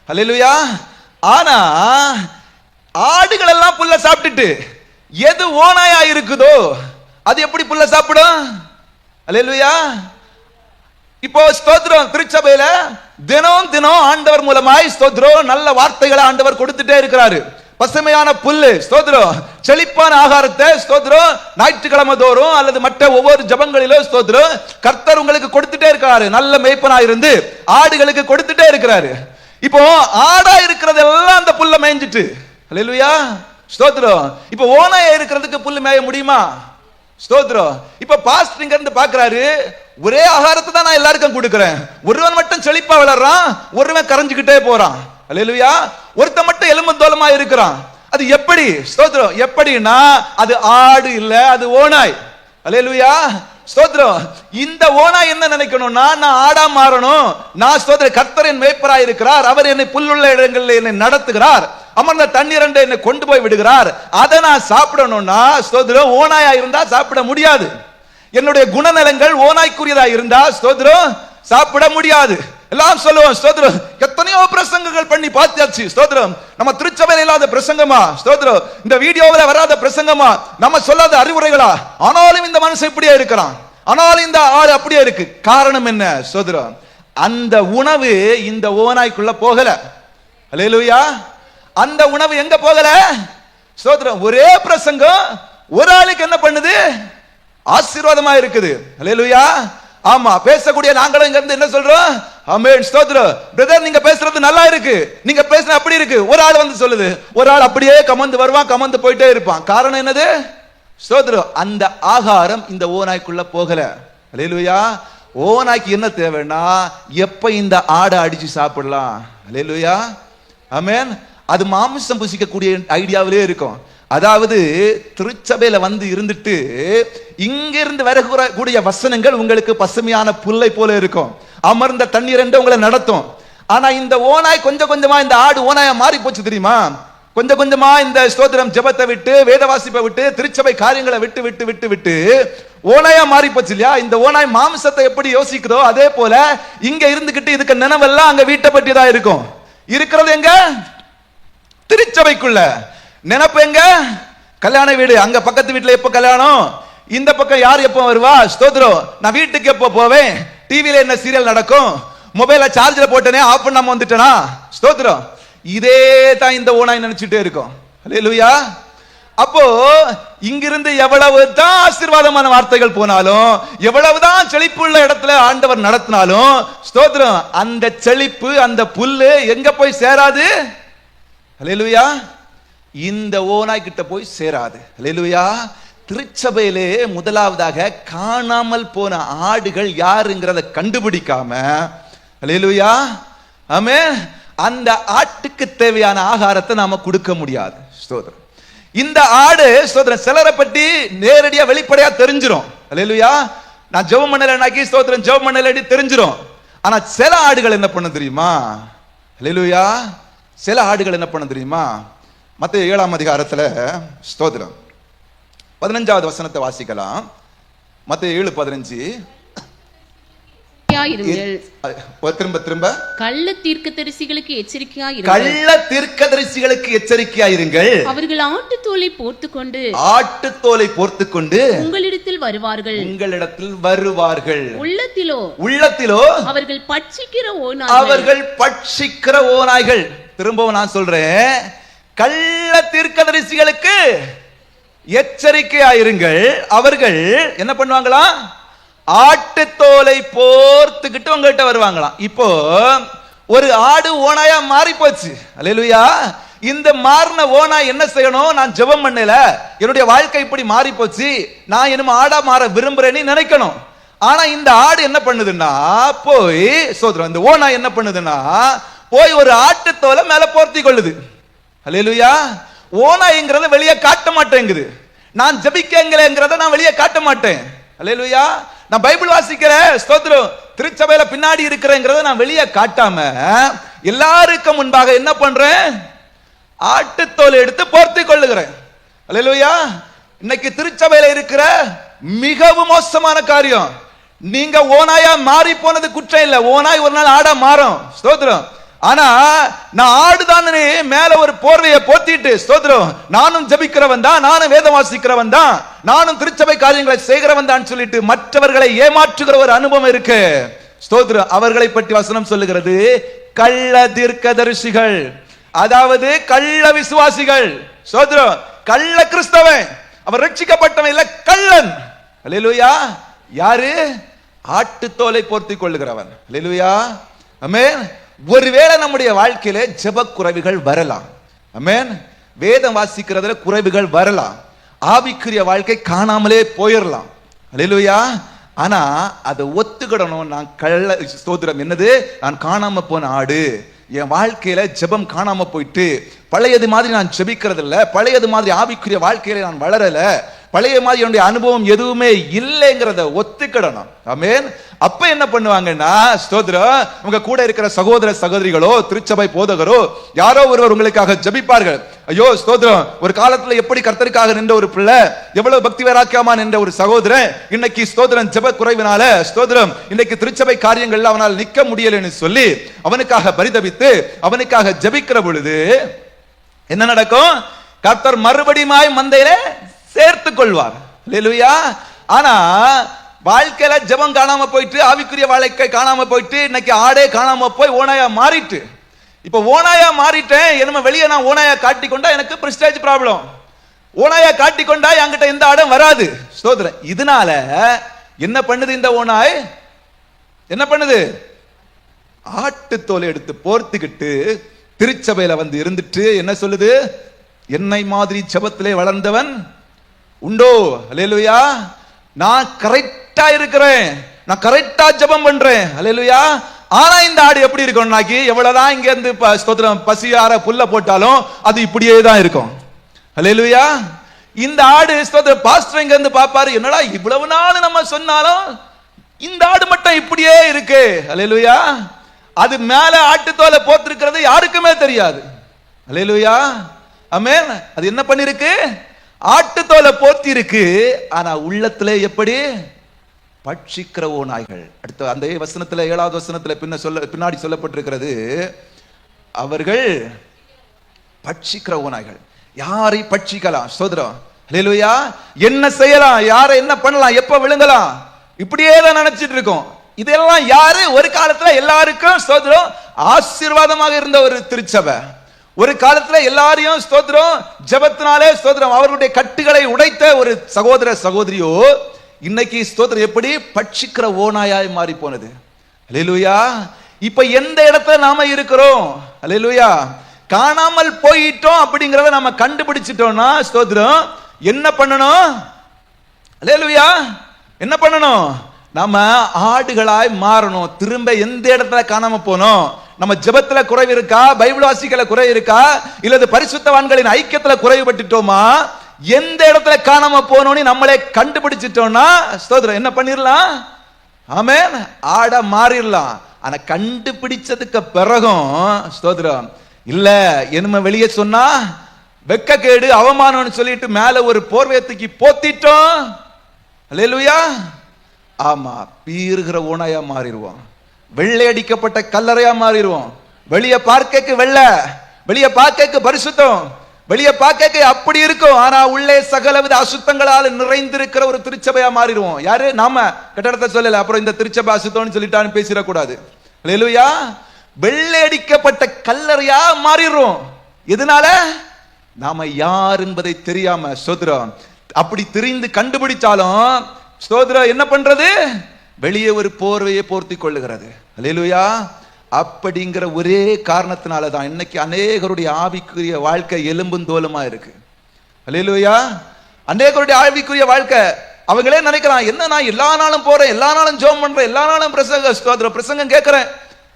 அல்லேலூயா. ஆனா ஆடுகள் எல்லாம் புல்ல சாப்பிட்டுட்டு எது ஓனாயா இருக்குதோ அது எப்படி புல்ல சாப்பிடும்? அல்லேலூயா. இப்போ ஸ்தோத்திரம், திருச்சபையில தினம் தினம் ஆண்டவர் மூலமாய் ஸ்தோத்திரம் நல்ல வார்த்தைகளை ஆண்டவர் கொடுத்துட்டே இருக்கிறாரு. பசுமையான புல்லு ஸ்தோத்திரம், செழிப்பான ஆகாரத்தை ஸ்தோத்திரம் ஞாயிற்றுக்கிழமை தோறும் அல்லது மற்ற ஒவ்வொரு ஜபங்களிலும் ஸ்தோத்திரம் கர்த்தர் உங்களுக்கு கொடுத்துட்டே இருக்காரு. நல்ல மேய்ப்பனா இருந்து ஆடுகளுக்கு கொடுத்துட்டே இருக்கிறாரு. இப்போ ஆடா இருக்கிறதெல்லாம் அந்த புல்ல மேய்ஞ்சிட்டு, அல்லேலூயா ஸ்தோத்திரம். இப்போ ஓனாயா இருக்கிறதுக்கு புல்லு மேய முடியுமா? ஸ்தோத்திரம். இப்ப பாஸ்டர் இங்க இருந்து பாக்குறாரு, ஒரே ஆகாரத்தை தான் நான் எல்லாருக்கும் கொடுக்கிறேன், ஒருவன் மட்டும் செழிப்பா வளர்றான், ஒருவன் கரைஞ்சுக்கிட்டே போறான். அல்லேலூயா. ஒருத்த மட்டும் எலும்புத்தோலமா இருக்கிறான். அது எப்படி? ஸ்தோத்திரம். எப்படின்னா அது ஆடு இல்ல, அது ஓனாய். அல்லேலூயா ஸ்தோத்திரம். இந்த ஓனாய் என்ன நினைக்கணும்னா, நான் ஆடா மாறணும், நான் ஸ்தோத்திரம் கர்த்தரின் மேய்ப்பராய் இருக்கிறார், அவர் என்னை புல்லுள்ள இடங்களில் என்னை நடத்துகிறார், அமர்ந்த தண்ணீரண்டை என்னை கொண்டு போய் விடுகிறார், அதை நான் சாப்பிடணும்னா ஸ்தோத்திரம் ஓனாயா இருந்தா சாப்பிட முடியாது. என்னுடைய குணநலங்கள் ஓனாய்க்குரியதா இருந்தா ஸ்தோத்திரம் சாப்பிட முடியாது. எல்லாம் சொல்லுவோம் ஸ்தோத்திரம், எத்தனையோ பிரசங்கங்கள் பண்ணி பார்த்தாச்சு ஸ்தோத்திரம், நம்ம திருச்சபையில் இல்லாத பிரசங்கமா ஸ்தோத்திரம், இந்த வீடியோவில் வராத பிரசங்கமா, நம்ம சொல்லாத அறிவுரைகளா, ஆனாலும் இந்த மனுஷன் இப்படியே இருக்கிறான், ஆனாலும் இந்த ஆடு அப்படியே இருக்கு. காரணம் என்ன? ஸ்தோத்திரம், அந்த உணவு இந்த ஓனாய்க்குள்ள போகல. அல்லேலூயா. அந்த உணவு எங்க போகல? ஸ்தோத்திரம். ஒரே பிரசங்கம் ஒரு ஆளுக்கு என்ன பண்ணுது? ஆசீர்வாதமா இருக்குது. அல்லேலூயா. ஆமா, பேசக்கூடிய நாங்களும் இங்க இருந்து என்ன சொல்றோம்? ஆமென் ஸ்தோத்திரம். பிரதர் நீங்க பேசுறது நல்லா இருக்கு, நீங்க பேசுறது அப்படி இருக்கு. ஒரு ஆள் வந்து சொல்லுது, ஒரு ஆள் அப்படியே கமந்து வருவான், கமந்து போயிட்டே இருப்பான். காரணம் என்னது? ஸ்தோத்திரம், அந்த ஆகாரம் இந்த ஓநாய்க்குள்ள போகல. அல்லேலூயா. ஓநாய்க்கு என்ன தேவைன்னா, எப்ப இந்த ஆடை அடிச்சு சாப்பிடலாம். அல்லேலூயா. ஆமென். அது மாமிசம் புசிக்கக்கூடிய ஐடியாவிலே இருக்கும். அதாவது திருச்சபையில வந்து இருந்துட்டு இங்கிருந்து வரக்கூடிய வசனங்கள் உங்களுக்கு பசுமையான புல்லை போல இருக்கும், அமர்ந்த தண்ணீர் என்று உங்களை நடத்தும். ஆனா இந்த ஓனாய் கொஞ்சம் கொஞ்சமா, இந்த ஆடு ஓனாயா மாறி போச்சு தெரியுமா? கொஞ்சம் கொஞ்சமா இந்த ஸ்தோத்திரம் ஜெபத்தை விட்டு, வேத வாசிப்பை விட்டு, திருச்சபை காரியங்களை விட்டு விட்டு விட்டு விட்டு ஓனாயா மாறி போச்சு இல்லையா? இந்த ஓனாய் மாமிசத்தை எப்படி யோசிக்குதோ அதே போல இங்க இருந்துகிட்டு இதுக்கு நினைவெல்லாம் அங்க வீட்டை பற்றி தான் இருக்கும். இருக்கிறது எங்க? திருச்சபைக்குள்ள. நினைப்பு எங்க? கல்யாண வீடு. அங்க பக்கத்து வீட்டுல எப்ப கல்யாணம், இந்த பக்கம் யார் எப்ப வருவா? ஸ்தோத்திரம். நான் வீட்டுக்கு எப்ப போவேன், டிவில என்ன சீரியல் நடக்கும், மொபைல சார்ஜ்ல போட்டனே ஆஃப் பண்ணாம வந்துட்டேனா? ஸ்தோத்திரம். இதே தான் இந்த ஓனாய் நினைச்சிட்டே இருக்கும். அல்லேலூயா. அப்போ இங்கிருந்து எவ்வளவுதான் ஆசீர்வாதமான வார்த்தைகள் போனாலும், எவ்வளவுதான் செழிப்புள்ள இடத்துல ஆண்டவர் நடத்தினாலும் ஸ்தோத்திரம், அந்த செழிப்பு, அந்த புல்லு எங்க போய் சேராது? அல்லேலூயா. இந்த ஓனாய் கிட்ட போய் சேராது. அல்லேலூயா. திருச்சபையிலே முதலாவதாக காணாமல் போன ஆடுகள் யாருங்கிறத கண்டுபிடிக்காம, அல்லேலூயா ஆமென், அந்த ஆட்டுக்கு தேவையான ஆகாரத்தை நாம கொடுக்க முடியாது. ஸ்தோத்திரம். இந்த ஆடு ஸ்தோத்திரம் சிலரை பற்றி நேரடியா வெளிப்படையா தெரிஞ்சிரும். அல்லேலூயா. நான் ஜெபம் பண்ணலனாக்கி ஸ்தோத்திரம் ஜெபம் பண்ணலடி தெரிஞ்சிரும். ஆனா சில ஆடுகள் என்ன பண்ண தெரியுமா? அல்லேலூயா. சில ஆடுகள் என்ன பண்ண தெரியுமா? மத்தேயு 7ஆம் அதிகாரத்துல ஸ்தோத்திரம் 15வது வசனத்தை வாசிக்கலாம். மத்தேயு 7:15. திரும்ப கள்ள தீர்க்கதரிசிகளுக்கு எச்சரிக்கையாயிருங்கள். கள்ள தீர்க்கதரிசிகளுக்கு எச்சரிக்கையாயிருங்கள். அவர்கள் ஆட்டுத்தோலை போர்த்துக்கொண்டு உங்களிடத்தில் வருவார்கள். உள்ளத்திலோ அவர்கள் பட்சிக்கிற ஓநாய்கள். திரும்பவும் நான் சொல்றேன், கள்ள தீர்க்கதரிசிகளுக்கு எச்சரிக்கையாயிருங்கள். அவர்கள் என்ன பண்ணுவாங்களா? ஆட்டுத்தோலை போர்த்துக்கிட்டு உங்ககிட்ட வருவாங்களாம். இப்போ ஒரு ஆடு ஓனாயா மாறி போச்சு. அல்லேலூயா. இந்த மாறின ஓனாய் என்ன செய்யணும்? நான் ஜெபம் பண்ணல, என்னுடைய வாழ்க்கை இப்படி மாறி போச்சு, நான் இன்னும் ஆடா மாற விரும்புறேன்னு நினைக்கணும். ஆனா இந்த ஆடு என்ன பண்ணுதுன்னா போய் சோதரம் இந்த ஓனா என்ன பண்ணுதுன்னா போய் ஒரு ஆட்டுத்தோலை மேல போர்த்தி கொள்ளுது. அல்லேலூயா. ஓனாய்ங்கிறத வெளியே காட்ட மாட்டேங்குது. நான் ஜெபிக்கங்கிறத நான் வெளியே காட்ட மாட்டேன். அல்லேலூயா. நான் பைபிள் வாசிக்கிறேன், ஸ்தோத்திரம், திருச்சபையில பின்னாடி இருக்கிறேங்கிறத நான் வெளியே காட்டாம எல்லாருக்கும் முன்பாக என்ன பண்றேன்? ஆட்டுத்தோலை எடுத்து போர்த்தி கொள்ளுகிறேன். அல்லேலூயா. இன்னைக்கு திருச்சபையில இருக்கிற மிகவும் மோசமான காரியம், நீங்க ஓனாயா மாறி போனது குற்றம் இல்ல. ஓனாய் ஒரு நாள் ஆடா மாறும். ஸ்தோத்திரம். ஆனா நான் ஆடுதான் மேல ஒரு போர்வையை போத்திட்டு, ஸ்தோத்திரம், நானும் ஜெபிக்கிறவன் தான், நானும் வேதம் வாசிக்கிறவன் தான், நானும் திருச்சபை காரியங்களை செய்கிறவன் தான் சொல்லிட்டு மற்றவர்களை ஏமாற்றுகிற ஒரு அனுபவம் இருக்கு. ஸ்தோத்திரம். அவர்களை பற்றி வசனம் சொல்லுகிறது கள்ள தீர்க்கதரிசிகள், அதாவது கள்ள விசுவாசிகள். ஸ்தோத்திரம். கள்ள கிறிஸ்தவன், அவர் ரட்சிக்கப்பட்டவன் இல்ல, கள்ளன். அல்லேலூயா. யாரு? ஆட்டுத்தோலை போர்த்தி கொள்ளுகிறவன். அல்லேலூயா. ஆமென். ஒருவேளை நம்முடைய வாழ்க்கையில ஜெப குறைவுகள் வரலாம். ஆமென். வேதம் வாசிக்கிறதுல குறைவுகள் வரலாம். ஆவிக்குரிய வாழ்க்கை காணாமலே போயிடலாம். அல்லேலூயா. ஆனா அதை ஒத்துக்கிடணும். நான் கள்ள ஸ்தோத்திரம், என்னது, நான் காணாம போன ஆடு, என் வாழ்க்கையில ஜெபம் காணாம போயிட்டு பழையது மாதிரி நான் ஜெபிக்கிறது இல்ல, பழையது மாதிரி ஆவிக்குரிய வாழ்க்கையில நான் வளரல, பழைய மாதிரி என்னுடைய அனுபவம் எதுவுமே இல்லைங்கிறத ஒத்துக்கிடணும். ஆமென். அப்ப என்ன பண்ணுவாங்கன்னா, ஸ்தோத்திரம், உங்க கூட இருக்கிற சகோதர சகோதரிகளோ திருச்சபை போதகரோ யாரோ ஒருவர் உங்களுக்காக ஜெபிப்பார்கள். ஐயோ ஸ்தோத்திரம், ஒரு காலத்துல எப்படி கர்த்தருக்காக நின்ற ஒரு பிள்ளை, எவ்வளவு பக்தி வைராக்கியமா நின்ற ஒரு சகோதரன், இன்னைக்கு ஸ்தோத்திரம் ஜெப குறைவினால ஸ்தோத்திரம் இன்னைக்கு திருச்சபை காரியங்கள்ல அவனால் நிக்க முடியலன்னு சொல்லி அவனுக்காக பரிதபித்து அவனுக்காக ஜெபிக்கிற பொழுது என்ன நடக்கும்? கர்த்தர் மறுபடியும் மந்தையில சேர்த்து கொள்வார். அல்லேலூயா. ஆனா வாழ்க்கையில ஜெபம் காணாம போயிட்டு, ஆவிக்குரிய வாழ்க்கை காணாம போயிட்டு, இன்னைக்கு ஆடே காணாம போய் ஓனாயா மாறிட்டு, இப்ப ஓனாயா மாறிட்டேன், என்ன வெளியே நான் ஓனாயா காட்டிக்கொண்டா எனக்கு பிரஸ்டேஜ் ப்ராப்ளம். ஓனாயா காட்டிக்கொண்டா என்கிட்ட எந்த ஆடும் வராது. ஸ்தோத்திரம். இதனால என்ன பண்ணுது இந்த ஓனாய்? என்ன பண்ணுது? ஆட்டுத்தோலை எடுத்து போர்த்துக்கிட்டு திருச்சபையில வந்து இருந்துட்டு என்ன சொல்லுது? என்னை மாதிரி ஜெபத்திலே வளர்ந்தவன் உண்டோ? அல்லேலூயா. நான் கரெக்டா இருக்கிறேன், நான் கரெக்டா ஜெபம் பண்றேன். அல்லேலூயா. ஆனா இந்த ஆடு எப்படி இருக்கும்? நாக்கி எவ்வளவுதான் இங்க இருந்து ஸ்தோத்திரம் பசியார புல்ல போட்டாலும் அது இப்படியே தான் இருக்கும். அல்லேலூயா. இந்த ஆடு ஸ்தோத்திரம் பாஸ்டர் இங்க இருந்து பாப்பாரு, என்னடா இவ்வளவு நாள் நம்ம சொன்னாலும் இந்த ஆடு மட்டும் இப்படியே இருக்கு. அல்லேலூயா. அது மேல ஆட்டுத்தோலை போத்திருக்கிறது யாருக்குமே தெரியாது. அல்லேலூயா. ஆமென். அது என்ன பண்ணிருக்கு? ஆட்டுத்தோலை போத்தி இருக்கு. ஆனா உள்ளத்திலே எப்படி? பட்சிக்கிற ஓநாய்கள். அடுத்த அந்த வசனத்துல 7வது வசனத்துல பின்னாடி சொல்லப்பட்டிருக்கிறது, அவர்கள் பட்சிக்கிற ஓநாய்கள். யாரை பட்சிக்கலாம்? ஸ்தோத்திரம். அல்லேலூயா. என்ன செய்யலாம், யாரை என்ன பண்ணலாம், எப்ப விழுங்கலாம், இப்படியே தான் நினைச்சிட்டு இருக்கோம். இதெல்லாம் யாரு? ஒரு காலத்துல எல்லாருக்கும் ஸ்தோத்திரம் ஆசீர்வாதமாக இருந்த ஒரு திருச்சபை, ஒரு காலத்துல எல்லாரையும் ஸ்தோத்திரம் ஜெபத்தினாலே ஸ்தோத்திரம் அவர்களுடைய கட்டுகளை உடைத்த ஒரு சகோதர சகோதரியோ இன்னைக்கு ஸ்தோத்திரம் எப்படி பட்சிக்கிற ஓநாயாய் மாறி போனது. அல்லேலூயா. இப்ப எந்த இடத்துல நாம இருக்கிறோம்? அல்லேலூயா. காணாமல் போயிட்டோம் அப்படிங்கறத நாம கண்டுபிடிச்சிட்டோம்னா ஸ்தோத்திரம் என்ன பண்ணணும்? அல்லேலூயா. என்ன பண்ணணும்? நாம ஆடுகளாய் மாறணும். திரும்ப எந்த இடத்துல காணாம போனோம்? நம்ம ஜெபத்துல குறைவு இருக்கா, பைபிள் வாசிக்கல குறைவு இருக்கா, இல்லது பரிசுத்தவான்களின் ஐக்கியத்துல குறைவுபட்டுட்டோமா? எந்த இடத்துல காணாம போனோம்னு நம்மளே கண்டுபிடிச்சிட்டோம்னா ஸ்தோத்திரம் என்ன பண்ணிரலாம்? ஆமென். ஆட மாறிடலாம். ஆனா கண்டுபிடிச்சதுக்கு பிறகும் ஸ்தோத்திரம் இல்ல, என்ன வெளியே சொன்னா வெக்கக்கேடு அவமானம்னு சொல்லிட்டு மேல ஒரு போர்வையத்துக்கு போத்திட்டோம். அல்லேலூயா. ஆமா, பீறுகிற ஓனாயா மாறிடுவோம், வெள்ளை அடிக்கப்பட்ட கல்லறையா மாறிடுவோம். வெளியே பார்க்க வெள்ளை, வெளியே பார்க்க பரிசுத்தம், வெளியே பார்க்க அப்படி இருக்கும், ஆனா உள்ளே சகலவித அசுத்தங்களால் நிறைந்திருக்கிற ஒரு திருச்சபையா மாறிடுவோம். யாரு? நாம கட்டடத்தை சொல்லல, அப்புறம் இந்த திருச்சபை அசுத்தம்னு சொல்லிட்டான்னு பேசிடக்கூடாது. அல்லேலூயா. வெள்ளை அடிக்கப்பட்ட கல்லறையா மாறிடுறோம். எதனால? நாம யார் என்பதை தெரியாம ஸ்தோத்திரம் அப்படி தெரிந்து கண்டுபிடிச்சாலும் ஸ்தோத்திரம் என்ன பண்றது? வெளியே ஒரு போர்வையை போர்த்தி கொள்ளுகிறது. அல்லேலூயா. அப்படிங்கிற ஒரே காரணத்தினால தான் இன்னைக்கு அநேகருடைய ஆவிக்குரிய வாழ்க்கை எலும்பும் தோலுமா இருக்கு. அல்லேலூயா. அநேகருடைய ஆவிக்குரிய வாழ்க்கை அவங்களே நினைக்கிறான், என்ன நான் எல்லா நாளும் போறேன், எல்லா நாளும் ஜெபம் பண்றேன், எல்லா நாளும் பிரசங்கம் கேட்கிறேன்,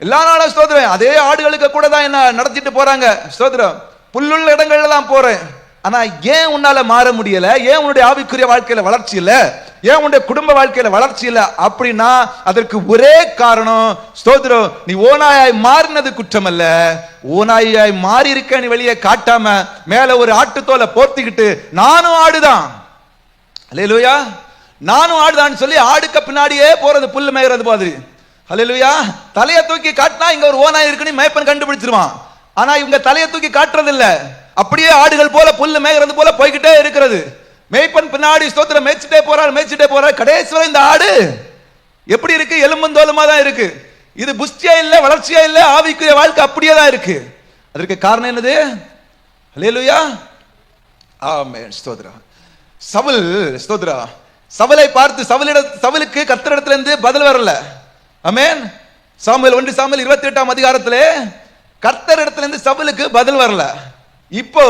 எல்லா நாளும் ஸ்தோத்திரம், அதே ஆடுகளுக்கு கூட தான் என்ன நடத்திட்டு போறாங்க, ஸ்தோத்திரம், புல்லுள்ள இடங்கள்ல தான் போறேன். ஆனா ஏன் உன்னால மாற முடியல? ஏன் உன்னுடைய ஆவிக்குரிய வாழ்க்கையில வளர்ச்சி இல்ல? ஏன் உன்னுடைய குடும்ப வாழ்க்கையில வளர்ச்சி இல்ல? அப்படின்னா அதற்கு ஒரே காரணம், ஸ்தோத்திரம், நீ ஓநாயாய் மாறினது குற்றம் அல்ல. ஓநாயாய் மாறி இருக்க நீ வெளியே காட்டாம மேல ஒரு ஆட்டுத்தோலை போர்த்திக்கிட்டு நானும் ஆடுதான், அல்லேலூயா, நானும் ஆடுதான் சொல்லி ஆடுக்க பின்னாடியே போறது, புல்லு மேய்றது மாதிரி. அல்லேலூயா. தலையை தூக்கி காட்டினா இங்க ஒரு ஓநாய் இருக்குன்னு மேய்ப்பன் கண்டுபிடிச்சிருவான். ஆனா இவங்க தலையை தூக்கி காட்டுறது இல்ல, அப்படியே ஆடுகள் போல புல்லு மேய்கிறது போல போய்கிட்டே இருக்கிறது. மேய்ப்பன் பின்னாடி ஸ்தோத்திரம் மேய்ச்சிட்டே போறார். கடைசி வரை இந்த ஆடு எப்படி இருக்கு? எலும்புந்தோலுமா தான் இருக்கு. இது புஷ்டியா இல்ல, வளர்ச்சியா இல்ல, ஆவிக்குரிய வாழ்க்கை அப்படியே தான் இருக்கு. அதற்கு காரணம் என்னது? அல்லேலூயா, ஆமென், ஸ்தோத்திரம். சவுல், ஸ்தோத்திரம், சவுலை பார்த்து சவுலுக்கு கர்த்தரிடத்திலிருந்து பதில் வரல. ஆமென். சாமுவேல் 1 சாமுவேல் 28ஆம் அதிகாரத்திலே கர்த்தரிடத்திலிருந்து சவுலுக்கு பதில் வரல. இப்போ